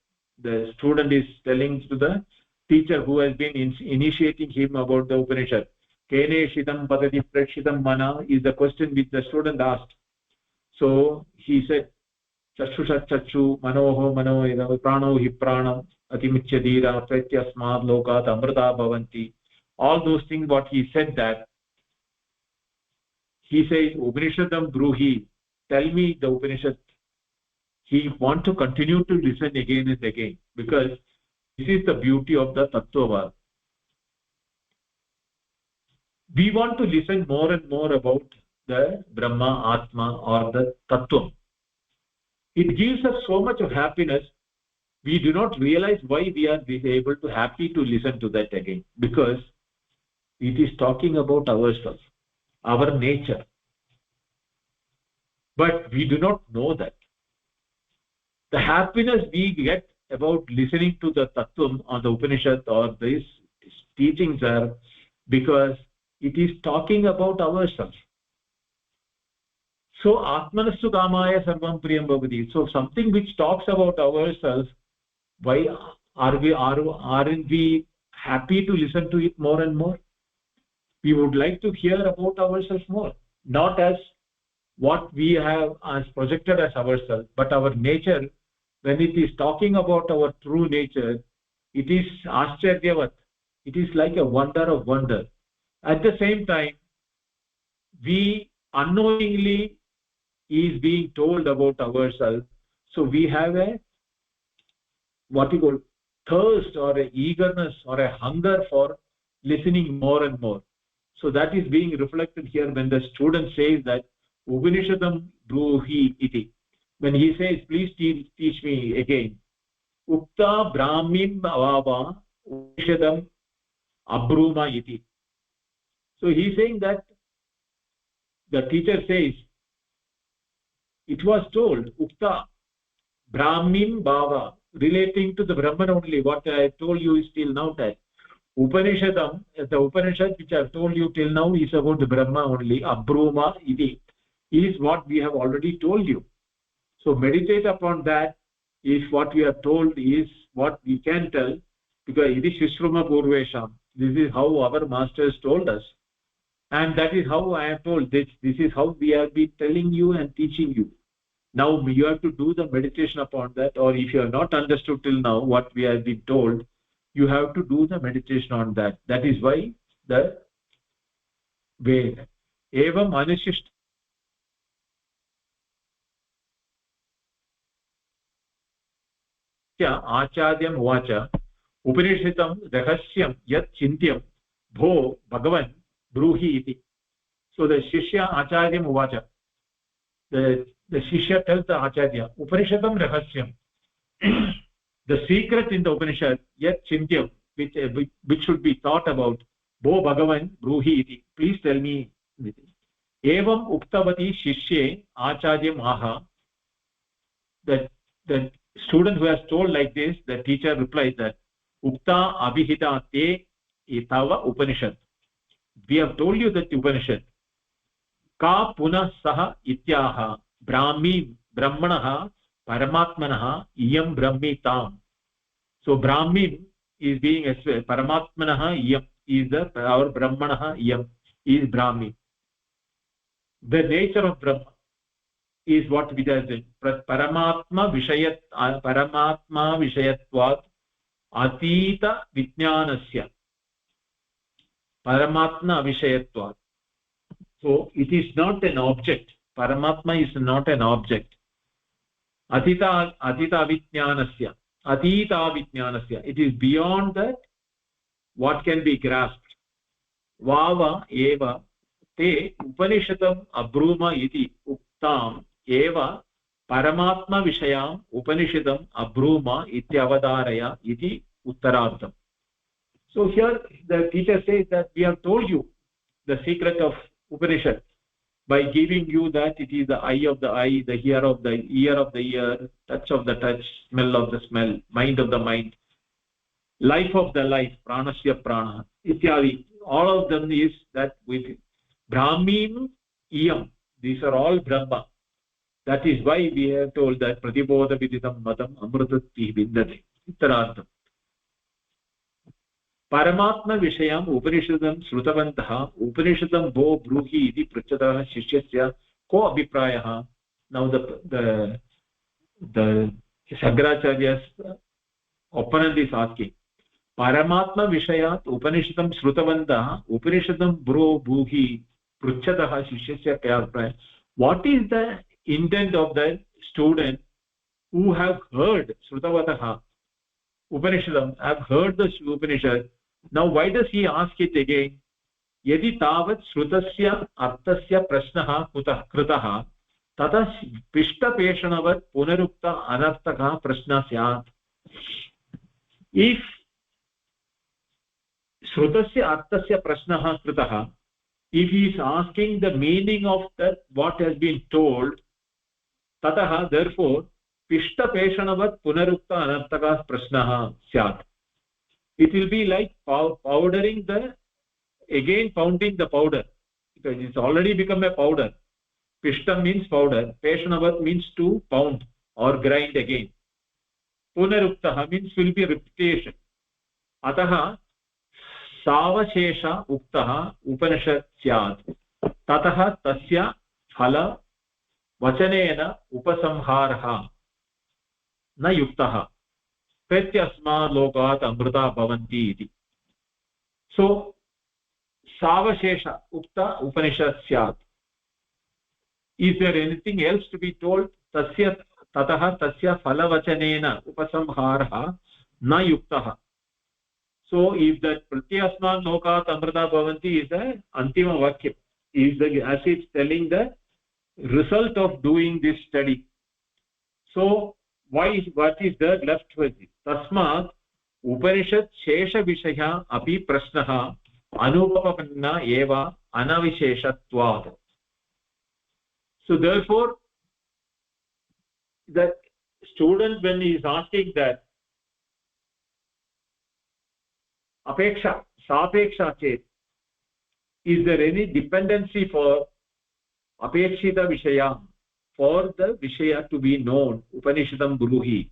The student is telling to the teacher who has been initiating him about the Upanishad. Kene shidam padati prakshitam mana is the question which the student asked. So he said, chashusha chachu manoho mano prano hi pranam atimichyadira pratyasmad lokat amrita bhavanti. All those things what he said, that he says Upanishadam Bruhi, tell me the Upanishad. He wants to continue to listen again and again, because this is the beauty of the Tattvavada. We want to listen more and more about the Brahma, Atma, or the Tattvam. It gives us so much of happiness. We do not realize why we are able to happy to listen to that again, because it is talking about ourselves, our nature. But we do not know that. The happiness we get about listening to the Tattvam or the Upanishad or these teachings are because it is talking about ourselves. So Atmanastu Kamaya Sarvam Priyam Bhavati. So something which talks about ourselves, why aren't we happy to listen to it more and more? We would like to hear about ourselves more, not as what we have as projected as ourselves, but our nature. When it is talking about our true nature, it is Ascharyavat. It is like a wonder of wonder. At the same time, we unknowingly is being told about ourselves. So we have a what you call thirst or a eagerness or a hunger for listening more and more. So that is being reflected here when the student says that Upanishadam Bruhi iti. When he says, please teach me again. Ukta Brahmim Avava Upanishadam Abruma iti. So he is saying that the teacher says, it was told, Ukta Brahmim Bhava, relating to the Brahman only. What I told you is till now that Upanishadam, the Upanishad which I have told you till now is about the Brahma only. Abruma iti is what we have already told you. So meditate upon that. Is what we are told is what we can tell, because it is Shishruma Purvesham. This is how our masters told us, and that is how I am told. This is how we have been telling you and teaching you. Now you have to do the meditation upon that, or if you have not understood till now what we have been told, you have to do the meditation on that. That is why the way evam anishishta आचार्यम् उवाच उपनिषदं रहस्यं यत् चिन्त्यं भो भगवन् ब्रूहि इति. So the Shishya Acharyam Uvacha, the Shishya tells the Acharya, Upanishadam Rahasyam, the secret in the Upanishad, yet Chintyam, which should be thought about, Bo Bhagavan Bruhi iti, please tell me. Evam Uktavati Shishye Acharyam Aha, the student who has told like this, the teacher replies that, Ukta Abhihita te itava Upanishad. We have told you that Upanishad. Ka punah saha ityaha brahmi brahmanaha paramatmanaha iyam brahmi tam. So brahmin is being expressed, paramatmanaha iyam is our brahmanaha iyam is brahmi. The nature of Brahma is what we are saying. Paramatma vishayatvat atita vijnanasya. Paramatma vishayatvat. So it is not an object. Paramatma is not an object. Atita vijnanasya. Atita vijnanasya. It is beyond that what can be grasped. Vava eva te upanishadam abruma iti uktam eva paramatma vishayam upanishadam abruma ityavadaraya iti uttarardham. So here the teacher says that we have told you the secret of Upanishad by giving you that it is the eye of the eye, the ear of the ear, touch of the touch, smell of the smell, mind of the mind, life of the life, pranasya prana ityadi. All of them is that with Brahmin iyam. These are all Brahma. That is why we have told that pratibodha viditam matam amrutati bindati. Uttarardham. Paramatma vishayam upanishadam shrutavantaha upanishadam bo bruhi iti prachatah shishyasya ko abhiprayah. Now the Shankaracharya's opponent is asking, Paramatma vishayat upanishadam shrutavantaha upanishadam bro bruhi पृच्छतः शिष्यस्य कया अभिप्रायः. What is the intent of the student who have heard Shrutavatah Upanishadam, have heard the Upanishad? Now why does he ask it again? यदि तावत् श्रुतस्य अर्थस्य प्रश्नः कृतः तथा पिष्टपेषणवत् पुनरुक्त अनर्थकः प्रश्नः स्यात्. If श्रुतस्य अर्थस्य प्रश्नः कृतः, if he is asking the meaning of that what has been told, ततः therefore पिष्टपेषणवत् पुनरुक्त अनर्थकः प्रश्नः स्यात्. It will be like powdering the, again pounding the powder, because it's already become a powder. Pishtam means powder, peshanavat means to pound or grind again. Punaruktaha means will be repetition. Ataha savashesha uktaha upanishad syat. Tataha tasya phala vachanena upasamharaha na yuktaha pratyasma lokat amrita bhavanti iti. So savashesha ukta upanishad syat. Is there anything else to be told? Tasya tataha tasya phalavachanena upasamharaha na yuktaha. So if that pratyasma lokat amrita bhavanti is the antima vakya, is the, as it's telling the result of doing this study. So what is there left with it? Tasmat upanishad shesha vishaya api prasnaha anupapanna eva anavisheshatvad. So therefore the student, when he is asking that apeksha sapeksha chet, is there any dependency for apekshita vishaya, for the vishaya to be known, upanishadam guruhi,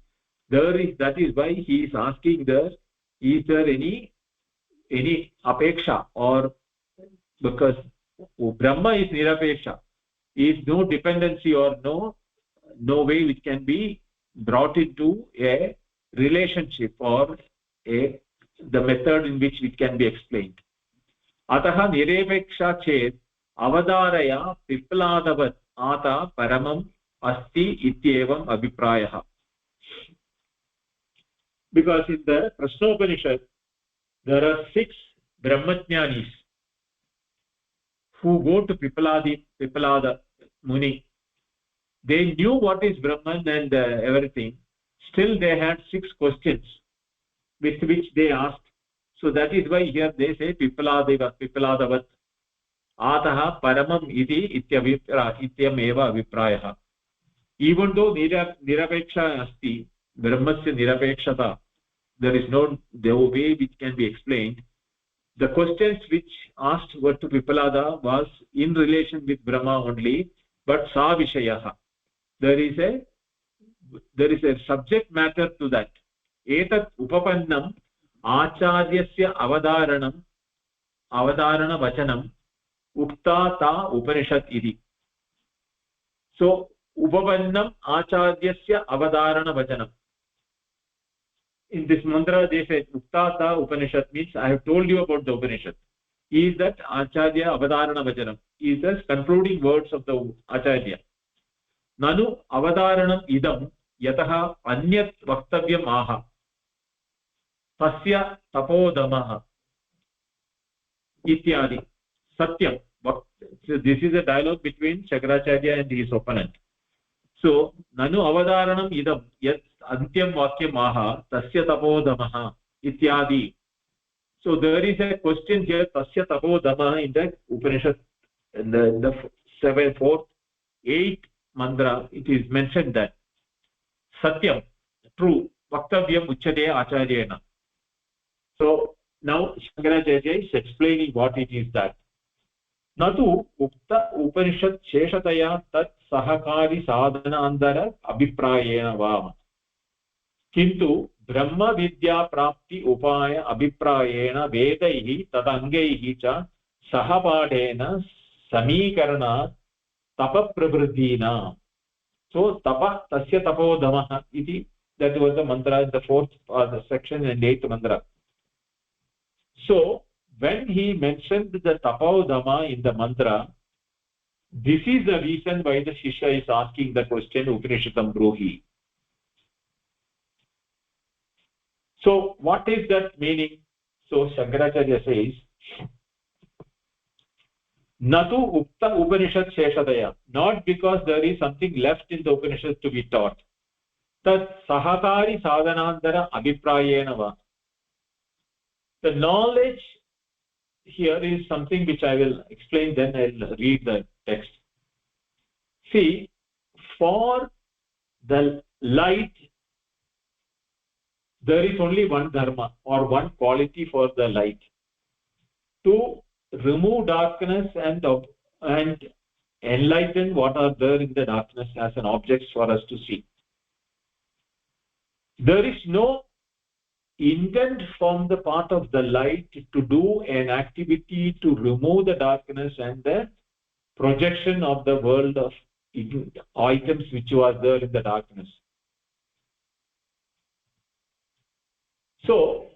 there is, that is why he is asking there, is there any apeksha, or because Brahma is nirapeksha, is no dependency or no way which can be brought into a relationship or the method in which it can be explained. Ataha nirepeksha chet avadaraya pipladavat ata paramam asti ityevam abhiprayah. Because in the Prashnopanishad there are 6 Brahmajnanis who go to Piplada Muni. They knew what is Brahman and everything. Still they had 6 questions with which they asked. So that is why here they say Pipladavat Ataha Paramam iti ityam eva viprayah. Even though nirapeksha asti, Brahmasya nirapekshata, there is no way which can be explained. The questions which asked were to Pipalada was in relation with Brahma only, but sa vishayaha. There is a subject matter to that. Etat upapannam acharyasya avadarana vachanam ukta ta upanishad iti. So upapannam acharyasya avadarana vachanam. In this mantra they say ukta ta upanishad means I have told you about the Upanishad. Is that acharya avadarana vachanam, is the concluding words of the acharya. Nanu avadaranam idam yataha anyat vaktavyam aha tasya tapodamaha ityadi satyam. So this is a dialogue between Shankaracharya and his opponent. So nanu avadaranam idam yat antyam vakyam aha tasya tapodamaha ityadi. So there is a question here, tasya tapodamaha, in the Upanishad, in the 7th, 4th, 8th mantra, it is mentioned that satyam, true, vaktavyam uchyate acharyena. So now Shankaracharya is explaining what it is that. Natu ukta Upanishad sheshataya tat sahakari sadhanandara abhiprayena va. Kintu ब्रह्म विद्या प्राप्ति उपाय अभिप्रायेण वेदैः तदङ्गैः च सहपाठेन समीकरणात् तपप्रवृद्धिना. So tapa tasya tapodhamah iti, that was the mantra in the 4th section and 8th mantra. So when he mentioned the Tapodama in the mantra, this is the reason why the Shishya is asking the question, Upanishadam Brohi. So what is that meaning? So Shankaracharya says, Natu Ukta Upanishad Sheshadaya, not because there is something left in the Upanishad to be taught. Tat Sahakari Sadhanantara Abhiprayena va. The knowledge here is something which I will explain, then I'll read the text. See, for the light, there is only one dharma or one quality for the light. To remove darkness and enlighten what are there in the darkness as an object for us to see. There is no intent from the part of the light to do an activity to remove the darkness and the projection of the world of items which was there in the darkness. So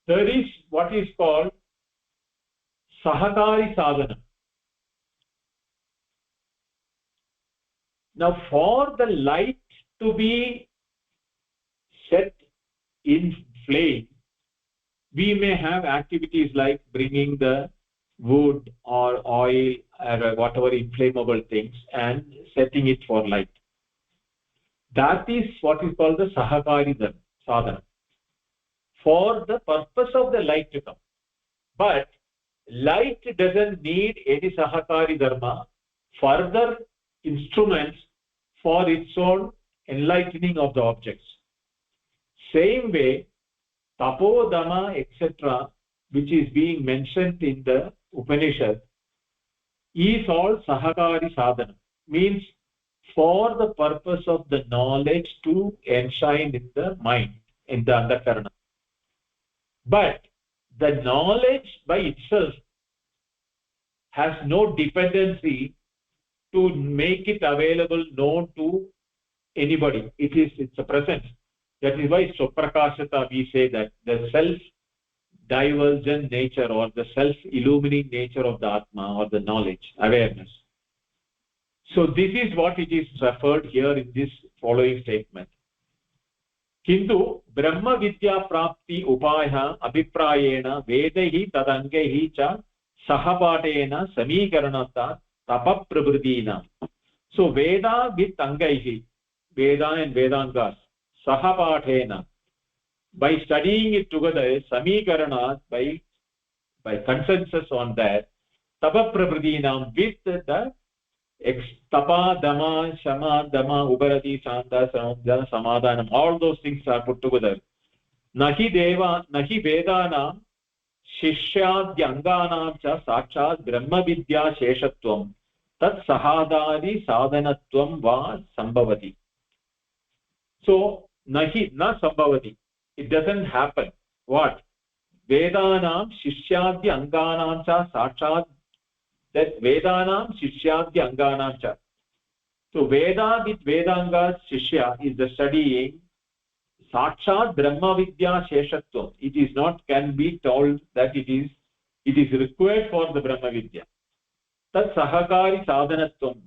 there is what is called Sahakari Sadhana. Now for the light to be set in flame, we may have activities like bringing the wood or oil or whatever inflammable things and setting it for light. That is what is called the Sahakari Sadhana, for the purpose of the light to come. But light doesn't need any Sahakari Dharma, further instruments for its own enlightening of the objects. Same way, Tapodama, etc., which is being mentioned in the Upanishad, is all Sahakari Sadhana, means for the purpose of the knowledge to enshine in the mind, in the Antakarana. But the knowledge by itself has no dependency to make it available, known to anybody. It's a presence. That is why Swaprakashata we say that the self-divergent nature or the self-illumining nature of the Atma or the knowledge, awareness. So this is what it is referred here in this following statement. Kintu Brahma Vidya Prapti Upaya Abhiprayena Vedahi Tadangahi Cha Sahapatena Samikaranata Tapa Prabhudina. So Veda with Angaihi, Veda and Vedangas, Sahapatena, by studying it together, Samikarana, by consensus on that, Tapa Prabhudinam, with the Tapa, Dama, Shama, Dama, Ubarati, Shanta, Samudana, Samadhanam, all those things are put together. Nahi Vedanam, Shishyadyanganam cha Sakshat Brahma Vidya Sheshatvam, Tat Sahadari Sadhanatvam va Sambhavati. So, Nahi, na Sambhavati. It doesn't happen. What? Vedanam Shishyadyanganam cha Sakshat, that Vedanam Shishyadya Anganam cha. So Veda with Vedanga Shishya is the studying Sakshat Brahma Vidya Sheshatvam. It is not can be told that it is required for the Brahma Vidya. Tat Sahakari Sadhanatvam.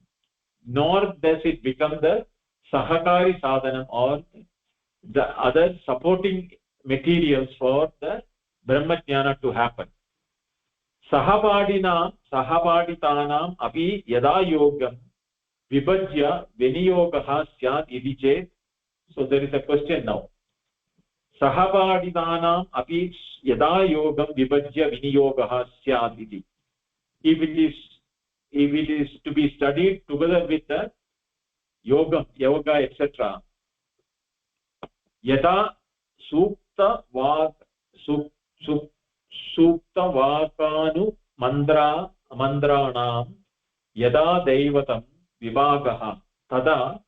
Nor does it become the Sahakari Sadhanam or the other supporting materials for the Brahma Jnana to happen. Sahabaditanam api yada yogam vibhajya viniyogaha syat iti chet. So there is a question now. Sahabaditanam api yada yogam vibhajya viniyogaha syat iti. If it is to be studied together with the yoga, etc. Yada sukta vak Sukta Vakanu Mandranam Yada Devatam Vibhagaha Tada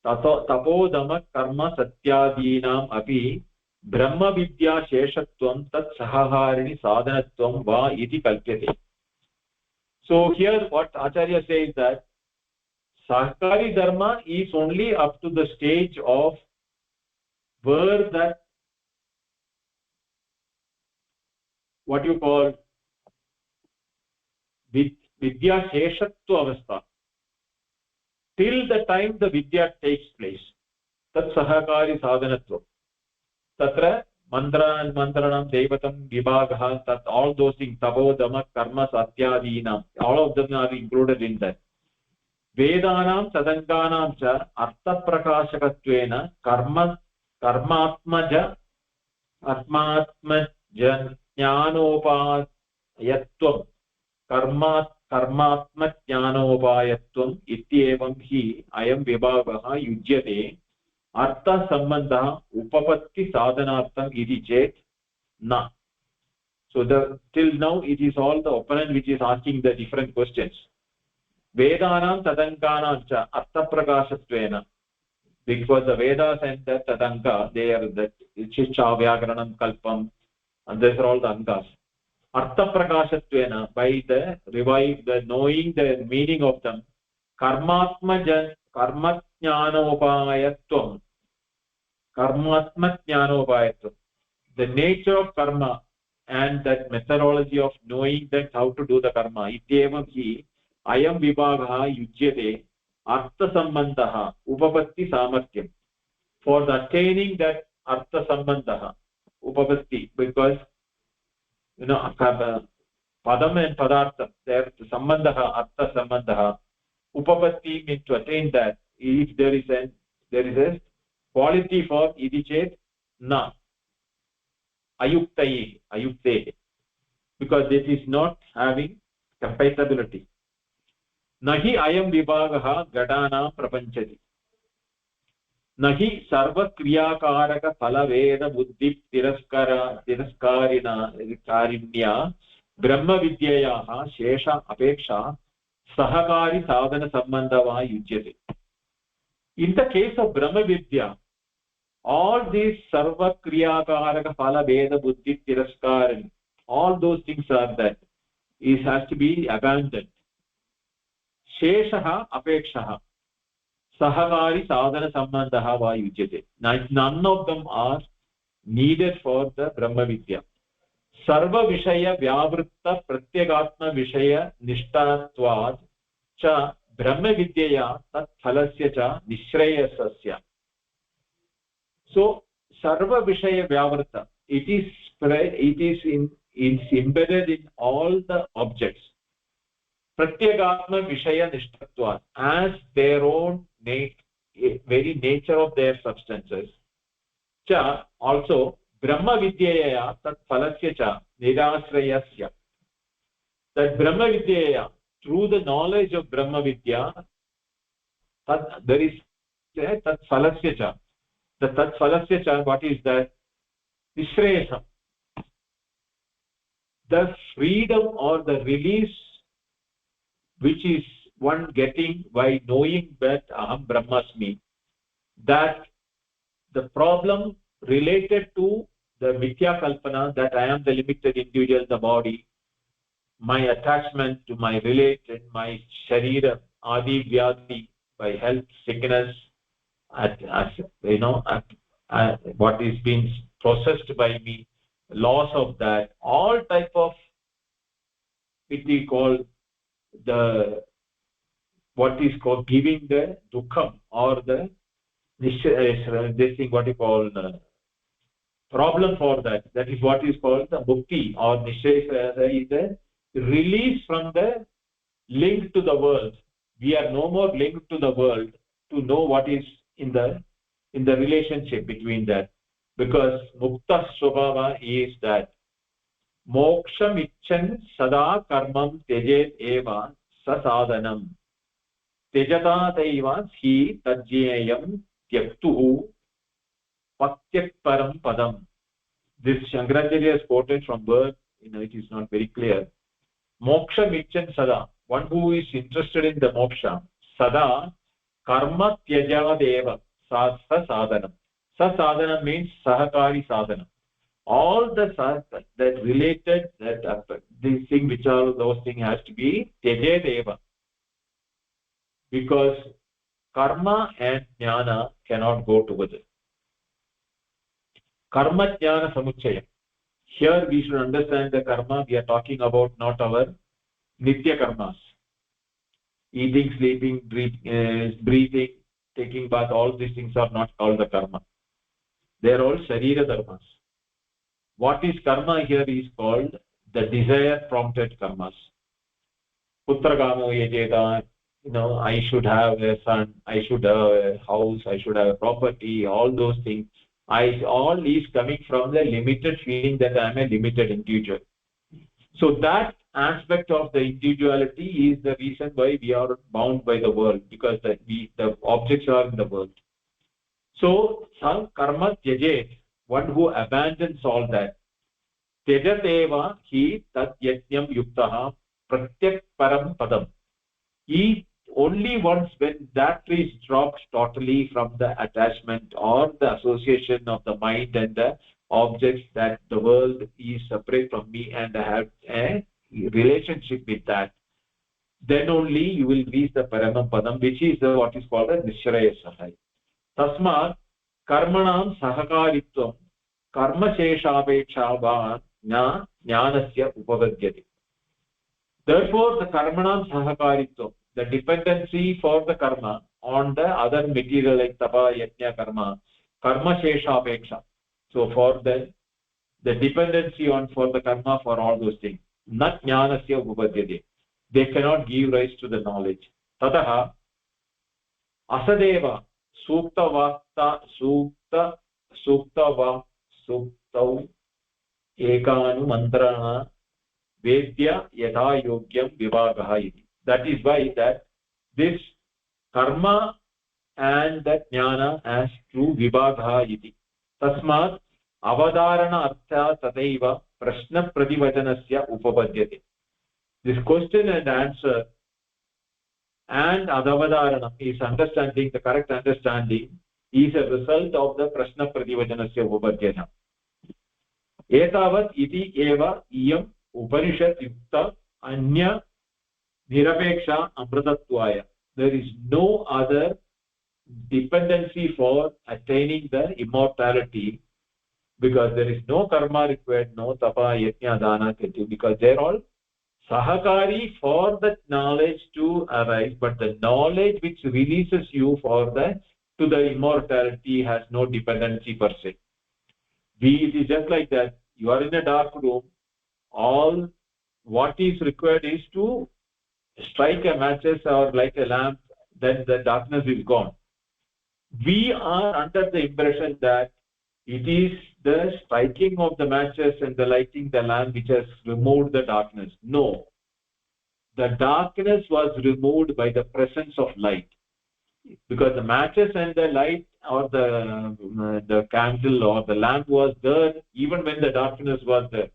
Tapodama Karma Satyadinam Api Brahma Vidya Sheshatvam Tat Sahaharini Sadhanatvam Va Iti Kalpyate. So here what Acharya says that Sahakari Dharma is only up to the stage of where that what you call vidya sheshatva avastha, till the time the vidya takes place. Tat sahakari sadhanatva. Tatra mantranam devatam vibhagah, that all those things, tabodama karma satyadinam, all of them are included in that. Vedanam sadanganam cha artha prakashakatvena karmatmaja jnanopayatvam कर्मात्मज्ञानोपायत्वम् इत्येवं हि अयं विभागः युज्यते अर्थसम्बन्धः उपपत्ति साधनार्थम् इति चेत् न. So till now it is all the opponent which is asking the different questions. Vedanam tadankanam cha arthaprakashatvena, because the Vedas and the tadanka, they are the Shiksha, Vyakaranam, Kalpam, and these are all the angas. Arthaprakashatvena, by the knowing the meaning of them, karmatmajnanopayatvam, the nature of karma and that methodology of knowing that how to do the karma. Ityevam hi ayam vibhagah yujyate artha sambandha upapatti samarthyam. For the attaining that artha sambandha upapatti, because padam and padartha, their sambandha, artha sambandha, upapatti means to attain that. If there is a quality for idichet na ayukte, because it is not having compatibility. Nahi ayam vibhagah gadana prapanchati, nahi sarva kriyakaraka phalaveda buddhi tiraskarina karinya brahma vidyayaha shesha apeksha sahakari sadhana sambandhava yujyate. In the case of brahma vidya, all these sarva kriyakaraka phalaveda buddhi tiraskarina, all those things are that has to be abandoned. Sheshaha apekshaha sahakari sadhana sambandhaha va yujyate. None of them are needed for the brahma vidya. Sarva vishaya vyavritta pratyagatma vishaya nishtatvad cha brahma vidyaya tat phalasya cha nishreyasasya. So sarva vishaya vyavritta, it is embedded in all the objects. Pratyagatma vishaya nishtatvad, as their own very nature of their substances. Cha also brahma vidyaya tat phalasya cha nirashrayasya. That brahma vidyaya, through the knowledge of brahma vidya, there is tat phalasya cha. The tat phalasya cha, what is that? Nishreyasam, the freedom or the release which is one getting by knowing that aham brahmasmi, that the problem related to the mithya kalpana, that I am the limited individual in the body, my attachment to my related, my sharira, adi vyadi, by health, sickness, what is being processed by me, loss of that, all type of it we call what is called giving the dukkham, or this thing what you call problem for that is what is called the mukti, or nishesha is the release from the link to the world. We are no more linked to the world to know what is in the relationship between that, because mukta swabhava is that moksham icchan sada karmam tejet eva sasadhanam tejata taiva hi tajyayam tyaktuhu patyak param padam. This Shankaracharya is quoted from birth, it is not very clear. Moksha micchan sada, one who is interested in the moksha, sada karma tyajadeva sasadhanam. Sasadhanam means sahakari sadhanam. All the that related, these things which are those things has to be tyajadeva, because karma and jnana cannot go together. Karma jnana samuchaya. Here we should understand the karma we are talking about, not our nitya karmas. Eating, sleeping, breathing, taking bath, all these things are not called the karma. They are all sharira dharmas. What is karma here is called the desire prompted karmas. Putragamo yajeta, I should have a son, I should have a house, I should have a property, all those things. All is coming from the limited feeling that I am a limited individual. So that aspect of the individuality is the reason why we are bound by the world, because the objects are in the world. So some karma tyajet, one who abandons all that, त्यजतेव हि tat yajnam yuktaha pratyak param padam. He only once when that is dropped totally from the attachment or the association of the mind and the objects, that the world is separate from me and I have a relationship with that, then only you will reach the paramam padam, which is what is called a nishrayasah. Tasmat karmanam sahakaritvam karma sheshapeksha na jnanasya upavadyate. Therefore, the karmanam sahakaritvam, the dependency for the karma on the other material like tapa, yajna, karma sheshapeksha. So for the dependency on for the karma for all those things, not jnanasya upapadyate, they cannot give rise to the knowledge. Tataha asadeva suktau ekanu mantrana vedya yatha yogyam vivagaha iti. That is why that this karma and that jnana has true vivagaha iti. Tasmat avadarana artha tataiva prashna pradivachanasya upapadyate. This question and answer and adavadarana is understanding, the correct understanding is a result of the prashna pradivachanasya upapadyate. Etavat iti eva iyam upanishad yukta anya nirapeksha amritatvaya. There is no other dependency for attaining the immortality, because there is no karma required, no tapa, yajna, dana, kriti, because they are all sahakari for the knowledge to arise, but the knowledge which releases you to the immortality has no dependency per se. It is just like that. You are in a dark room. All what is required is to strike a matches or like a lamp, then the darkness is gone. We are under the impression that it is the striking of the matches and the lighting the lamp which has removed the darkness. No. The darkness was removed by the presence of light. Because the matches and the light or the candle or the lamp was there even when the darkness was there.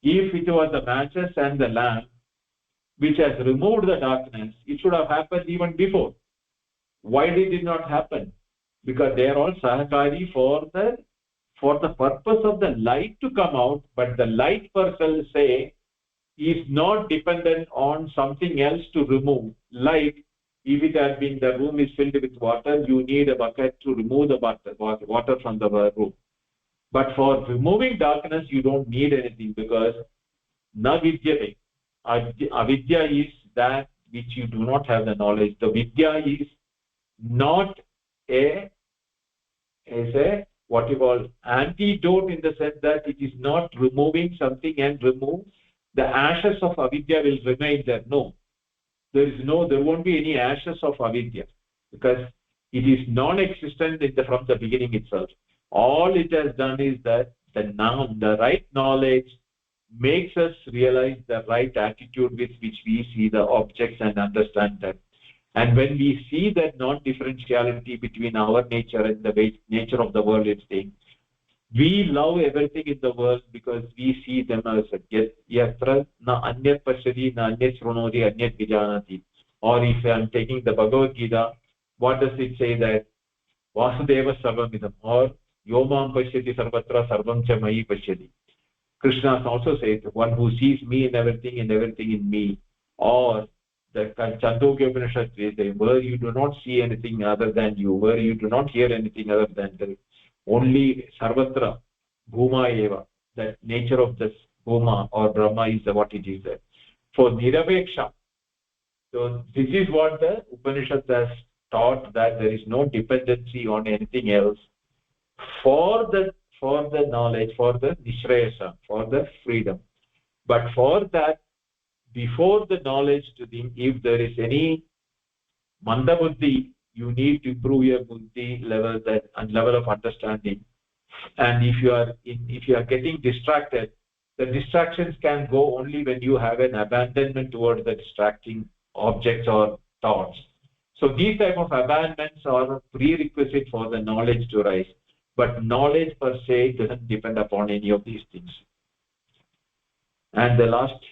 If it was the matches and the lamp which has removed the darkness, it should have happened even before. Why did it not happen? Because they are all sahakari for the purpose of the light to come out, but the light per se is not dependent on something else to remove light. If it had been the room is filled with water, you need a bucket to remove the water from the room. But for removing darkness, you don't need anything, because na vidyate. Avidya is that which you do not have the knowledge. The vidya is not what you call antidote, in the sense that it is not removing something and remove the ashes of avidya will remain there. No. There won't be any ashes of avidya, because it is non-existent from the beginning itself. All it has done is that the right knowledge makes us realize the right attitude with which we see the objects and understand them. And when we see that non-differentiality between our nature and the nature of the world is thing, we love everything in the world because we see them as yatra na anyat pashyati na anyat shrunoti anyat vijanati. Or if I am taking the Bhagavad Gita, what does it say? That Vasudeva sarvamidam, or Yomam pashyati sarvatra sarvam cha mayi pashyati. Krishna also says, one who sees me in everything and everything in me. Or the Chandogya says, where you do not see anything other than you, where you do not hear anything other than the only sarvatra bhuma eva, that nature of this bhuma or brahma is what it is there. for nirapeksha. So this is what the Upanishad has taught, that there is no dependency on anything else for the knowledge, for the nishrayasa, for the freedom. But for that, before the knowledge to think, if there is any manda buddhi, you need to improve your buddhi level, that and level of understanding. And if you are getting distracted, the distractions can go only when you have an abandonment towards the distracting objects or thoughts. So these type of abandonments are a prerequisite for the knowledge to rise, but knowledge per se doesn't depend upon any of these things. And the last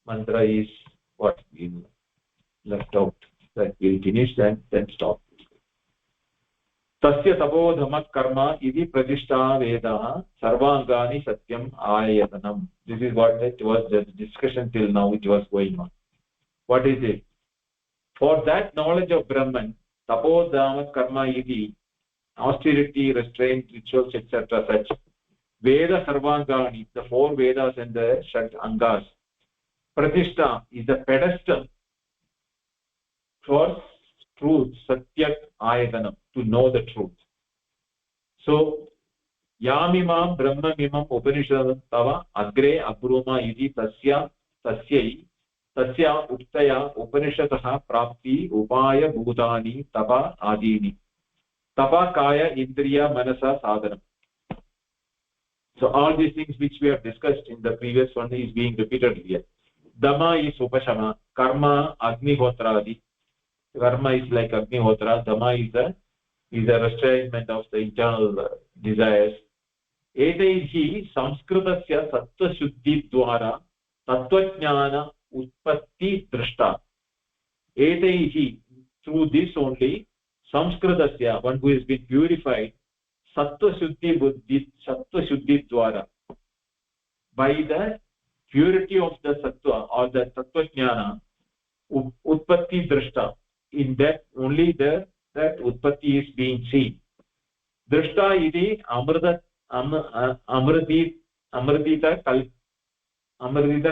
mantra is what we left out, that we'll finish and then stop. Tasya tabodhamat karma iti pratishtha vedaha sarvangani satyam ayatanam. This is what it was, the discussion till now it was going on. What is it? For that knowledge of Brahman, tabodhamat karma iti, austerity, restraint, rituals, etc. such, Veda sarvangani, the four Vedas and the Shat Angas, pratishtha is the pedestal for truth, satya ayatanam, to know the truth. So yamimam brahmamimam upanishadam tava agre abruma iti tasya uktaya upanishadaha prapti upaya bhutani tapa adini. Tapa kaya indriya manasa sadhanam. So all these things which we have discussed in the previous one is being repeated here. Dhamma is upashama, karma agnihotradi. Karma is like agnihotra, dhamma is a restrainment of the internal desires. Etaihi samskritasya sattva shuddhi dwara tattvajnana utpatti drishta. Etaihi, through this only, samskritasya, one who has been purified, sattva shuddhi dwara, by the purity of the sattva or the tattvajnana, utpatti drishta, in that only that utpatti is being seen. Drishta iti amrita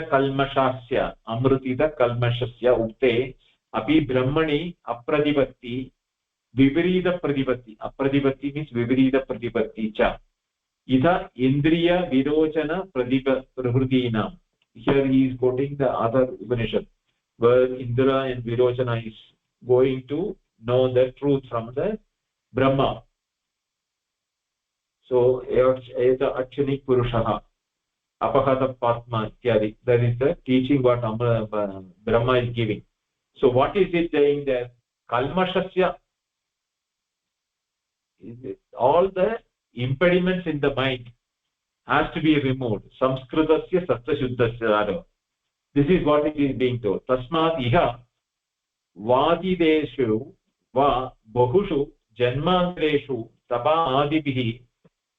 kalmashasya ukte api brahmani apradipatti viparita pradipatti. Apradipatti means viparita pradipatti cha. Ida indriya virochana pravritinam. Here he is quoting the other Upanishad, where Indra and Virochana is going to know the truth from the Brahma. So eta akshani purushaha apahata patma ityadi, that is the teaching what Brahma is giving. So what is it saying there? Kalmashasya, all the impediments in the mind has to be removed. Samskritasya sattva. This is what it is being told. Tasmat iha vadideshu va bahushu janmantreshu tapa adibhi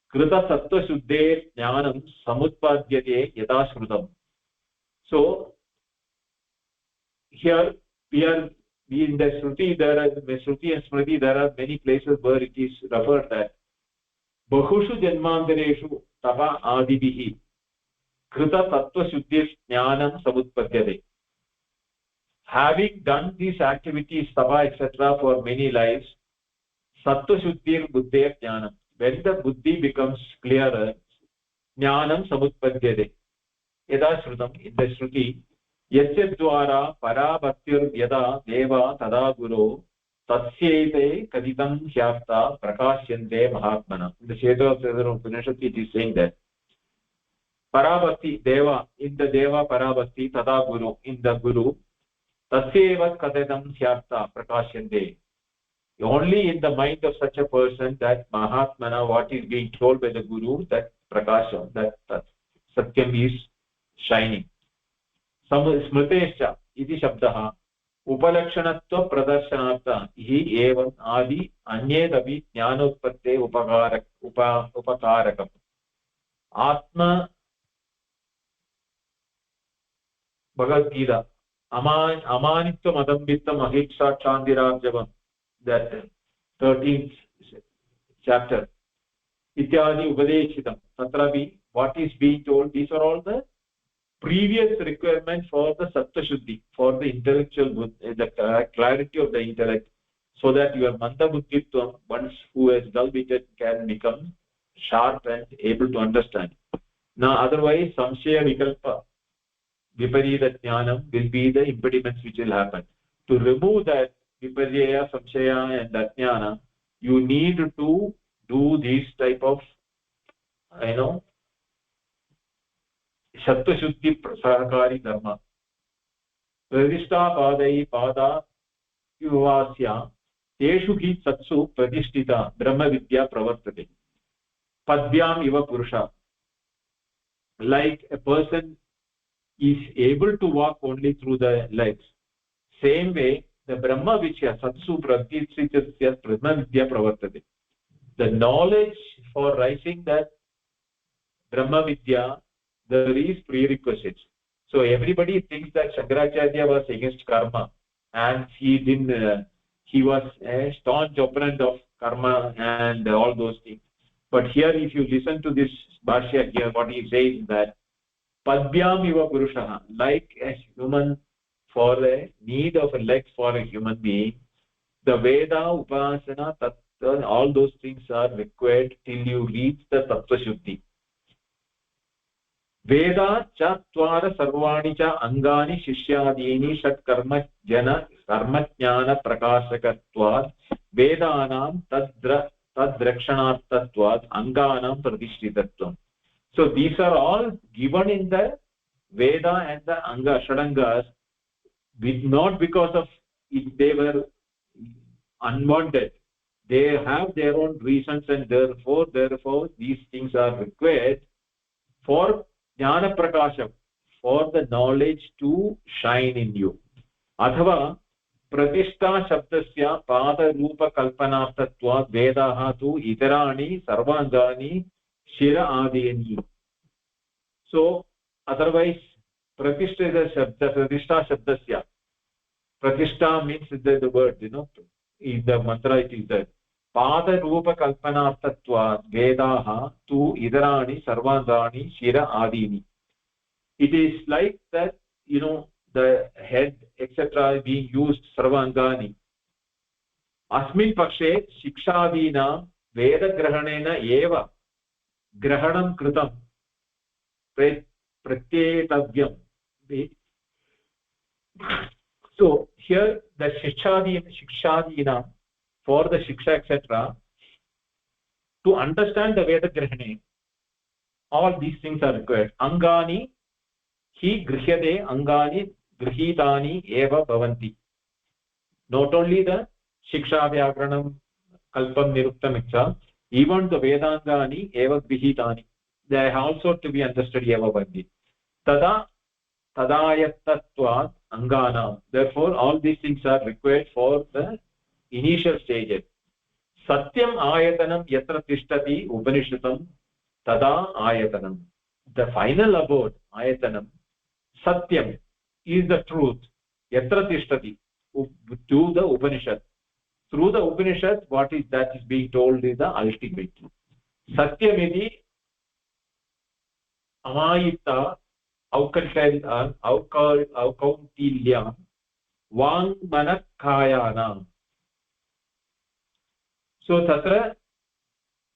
krita sattva shuddhe jnanam samutpadyate yata shrutam. So here we are in the Shruti, Shruti and Smriti, there are many places where it is referred that bahushu janmantareshu tapa adibhi krita sattva shuddhi jnanam samutpadyate. Having done these activities, tapa, etc., for many lives, sattva shuddhir buddhir jnanam, when the buddhi becomes clearer, jnanam samutpadyate. Yada shrutam, in the Shruti, yasya dvara parabhaktir yada deva tada guru tasyete kaditam hyapta prakashyante mahatmana. In the Shvetavasudhara Upanishad, it is saying that parabhakti, deva, in the deva parabhakti, tada guru, in the guru, tasyeva kaditam hyapta prakashyante. Only in the mind of such a person, that mahatmana, what is being told by the guru, that prakasha, that satyam is shining. Smritescha iti shabdaha upalakshanatva pradarshanaartha hi evam adi anyedapi jnanotpatte upakarakam. Atma Bhagavad Gita amanitvam adambittam ahimsa chandirabjavam, that 13th chapter, ityadi upadeshitam. Tatravi, what is being told, these are all the previous requirement for the sattva shuddhi, for the intellectual, the clarity of the intellect, so that your manda buddhitvam, once who has dull-witted, can become sharp and able to understand. Now, otherwise, samshaya vikalpa, viparita jnanam will be the impediments which will happen. To remove that viparya, samshaya, and ajnana, you need to do these type of, sattva shuddhi sahakari dharma. Pradishta pada युवास्या तेषु हि सत्सु प्रतिष्ठिता ब्रह्मविद्या प्रवर्तते padbyam iva purusha. Like a person is able to walk only through the legs, same way the brahma vichya satsu pratisthitya brahma vidya pravartate. The knowledge for rising that brahma vidya, there is prerequisites. So everybody thinks that Shankaracharya was against karma, and he was a staunch opponent of karma and all those things. But here, if you listen to this bhashya here, what he says is that padbyam iva purusha, like a human, for the need of a leg for a human being, the Veda, Upasana, Tattva, all those things are required till you reach the Tattva Shuddhi. Veda chatvara sarvani cha angani shishyadini shat karma jana karma jnana prakashakatvad vedanam tadrakshanaarthatvad anganam pradishtitatvam. So these are all given in the Veda and the Anga Shadangas, not because of it, they were unwanted. They have their own reasons, and therefore these things are required for jnana prakasham, for the knowledge to shine in you. Athava pratishta shabdasya pada rupa kalpanarthatva vedaha tu itarani sarvangani shira adiyani. So otherwise pratishta shabdasya, pratishta means the word, in the mantra it is that pada rupa kalpanarthatva vedaha tu idarani sarvangani shira adini. It is like that, the head etc. being used, sarvangani. Asmin pakshe shikshadina veda grahanena eva grahanam kritam pratyetavyam. So here the shikshadina, for the shiksha etc., to understand the Veda grahane, all these things are required. Angani hi grihyate angani grihitani eva bhavanti. Not only the shiksha vyakaranam kalpam niruktam etc., even the vedangani eva grihitani, they are also to be understood eva bhavanti. Tada tadayatatvad angana. Therefore all these things are required for the initial stages. Satyam ayatanam yatra tishtati upanishatam tada ayatanam. The final abode, ayatanam, satyam, is the truth. Yatra tishtati, to the Upanishad. Through the Upanishad, what is that is being told is the ultimate. Satyam iti amayita aukautilya vangmanakayana. So tatra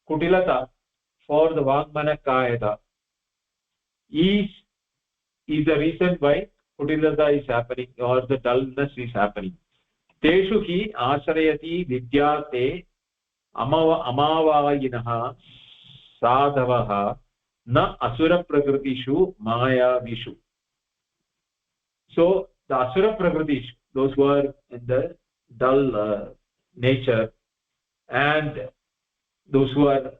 kutilata, for the vangmanakayata, is the reason why kutilata is happening, or the dullness is happening. Teshu hi ashrayati vidyate amavayinaha sadhavaha na asura prakritishu mayavishu. So the asura prakritishu, those who are in the dull nature, and those who are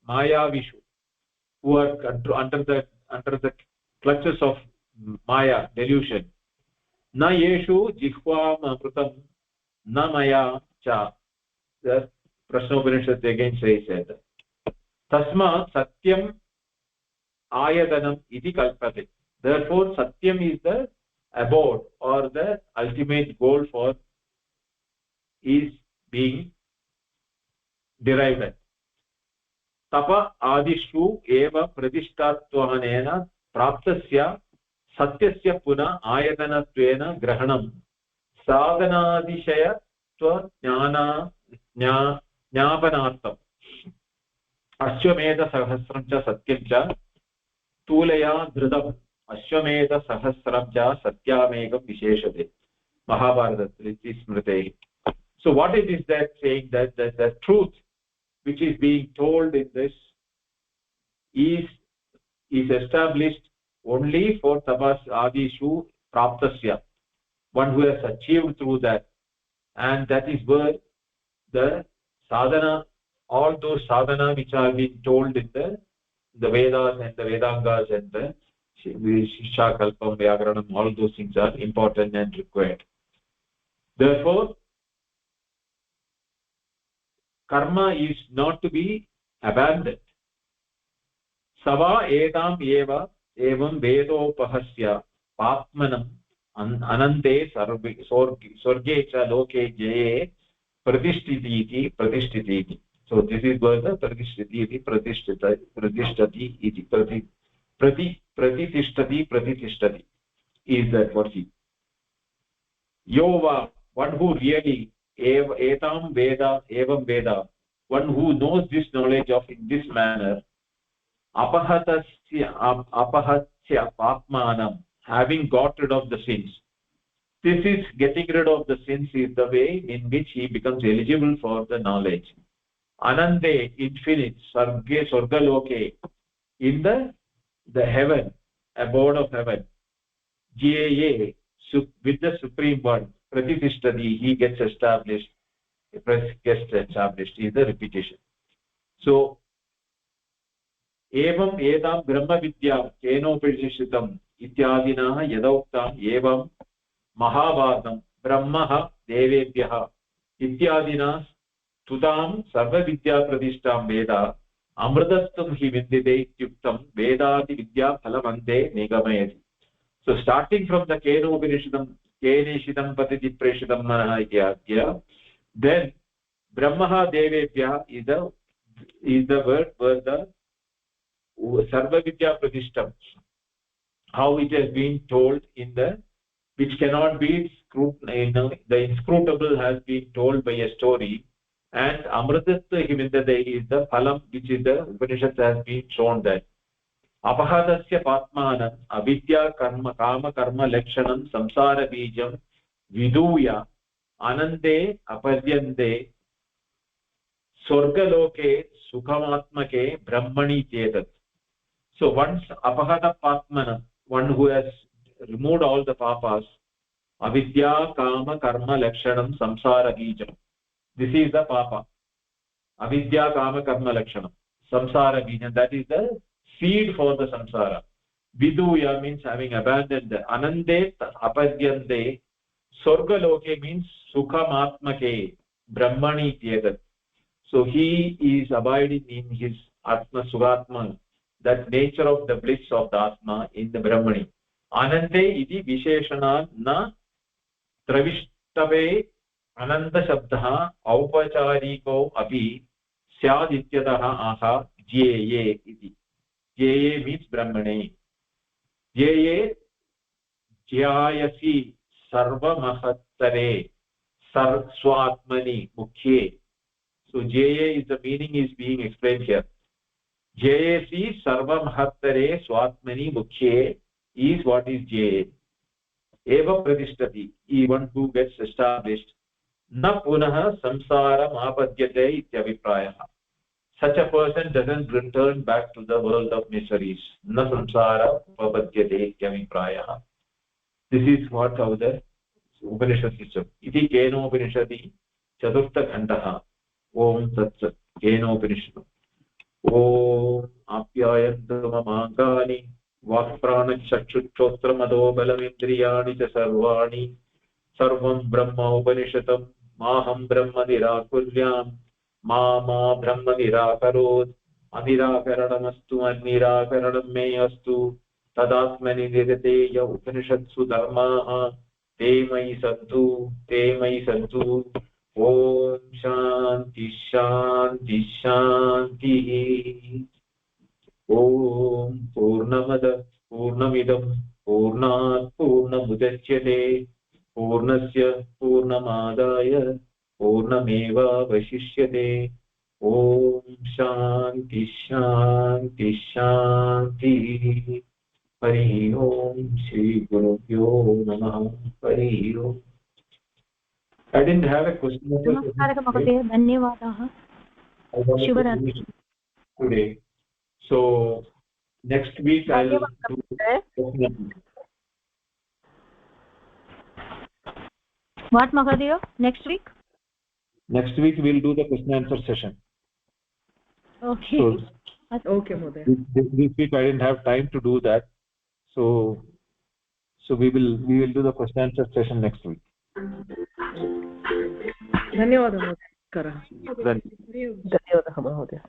mayavishu, who are under the clutches of maya, delusion. Na yeshu jihvam amrutam na maya cha. The Prashnopanishad again says that tasma satyam ayadanam iti kalpate. Therefore satyam is the abode, or the ultimate goal for is being derived at. तप आदिषु एव प्रतिष्ठात्वानेन प्राप्तस्य सत्यस्य पुनः आयतनत्वेन ग्रहणं साधनादिशयत्वज्ञापनार्थम् अश्वमेधसहस्रं च सत्यं च तूलया धृतम् अश्वमेधसहस्रं च सत्यामेकं विशेषते महाभारतस्य स्मृतेः. So what it is that saying that the truth which is being told in this is established only for tapas adishu praptasya, one who has achieved through that, and that is where the sadhana, all those sadhana which are being told in the Vedas and the Vedangas and the Shiksha, Kalpam, Vyakaranam, all those things are important and required. Therefore, karma is not to be abandoned. Sava edam eva evam vedopahasya papmanam anante swarge cha loke jaye pratishtiti. So this is where the pratishtati iti pratishtati is that what he yova, one who really etam veda evam veda, one who knows this knowledge of in this manner, apahatsya papmanam, having got rid of the sins. This is getting rid of the sins is the way in which he becomes eligible for the knowledge. Anande, infinite, sarge swargaloke, in the heaven, abode of heaven. Jaya, with the supreme one, pratishtati, he gets established is the repetition. So evam edam brahma vidya kenopanishad ityadinah yadoktam evam महाभारतं ब्रह्मः देवेभ्यः इत्यादिना स्तुतां सर्वविद्याप्रतिष्ठां वेद अमृतत्वं हि विद्यते इत्युक्तं वेदादिविद्याफलमन्ते निगमयति. So starting from the केनेषितं पतिति प्रेषितं मनः इत्याद्य, then ब्रह्मः देवेभ्यः is the word where the सर्वविद्याप्रतिष्ठं, how it has been told in the which cannot be scrutinized, the inscrutable has been told by a story, and amritatva himindade is the phalam which is the Upanishad has been shown that apahadasya patmanam avidya karma kama karma lakshanam samsara bijam viduya anande aparyante swargaloke sukhamatmake brahmani chetat. So once apahada patmanam, one who has removed all the papas, avidya kama karma lakshanam samsara bijam, this is the papa, avidya kama karma lakshanam samsara bijam, that is the seed for the samsara. Viduya means having abandoned the anande apadyante, swargaloke means sukhamatmake brahmani tyegat. So he is abiding in his atma sugatma, that nature of the bliss of the atma in the brahmani. Anande iti visheshana na travishtave ananda shabdah aupachariko api syad ityatah aha jyeye iti. Jyeye means brahmane. Jyeye jyayasi sarva mahattare swatmani mukhye. So jyeye is the meaning is being explained here. Jyayasi sarva mahattare swatmani mukhye is what is jyaya. Eva pratishtati, one who gets established. Na punah samsara mapadyate ityabhiprayah. Such a person doesn't return back to the world of miseries. Na samsara mapadyate ityabhiprayah. This is what how the Upanishad system. Iti Kenopanishadi chaturtha khandaha. Om Tat Sat. Kenopanishad. Om apyayantu mamangani वाक्प्राणचक्षुश्रोत्रमदो बलमिन्द्रियाणि च सर्वाणि सर्वं ब्रह्म उपनिषदं माहं ब्रह्म निराकुर्यां मा ब्रह्म निराकरोत् अनिराकरणमस्तु अन्निराकरणं मे अस्तु तदात्मनि निरतेय उपनिषत्सु धर्माः ते मयि सन्तु ॐ शान्ति शान्ति शान्तिः. अवशिष्यते। ॐ शान्ति शान्ति शान्तिः। हरि ओम श्री गुरुभ्यो नमः। हरि ओम। I didn't have a question नमस्कारः महोदय, धन्यवादाः, शुभरात्रि today. So next week I'll do. What Mahadev? Next week? Next week we'll do the question answer session. Okay. So, okay, Mahadev. This week I didn't have time to do that. So we will do the question answer session next week. धन्यवादः महोदय. धन्यवादः महोदय.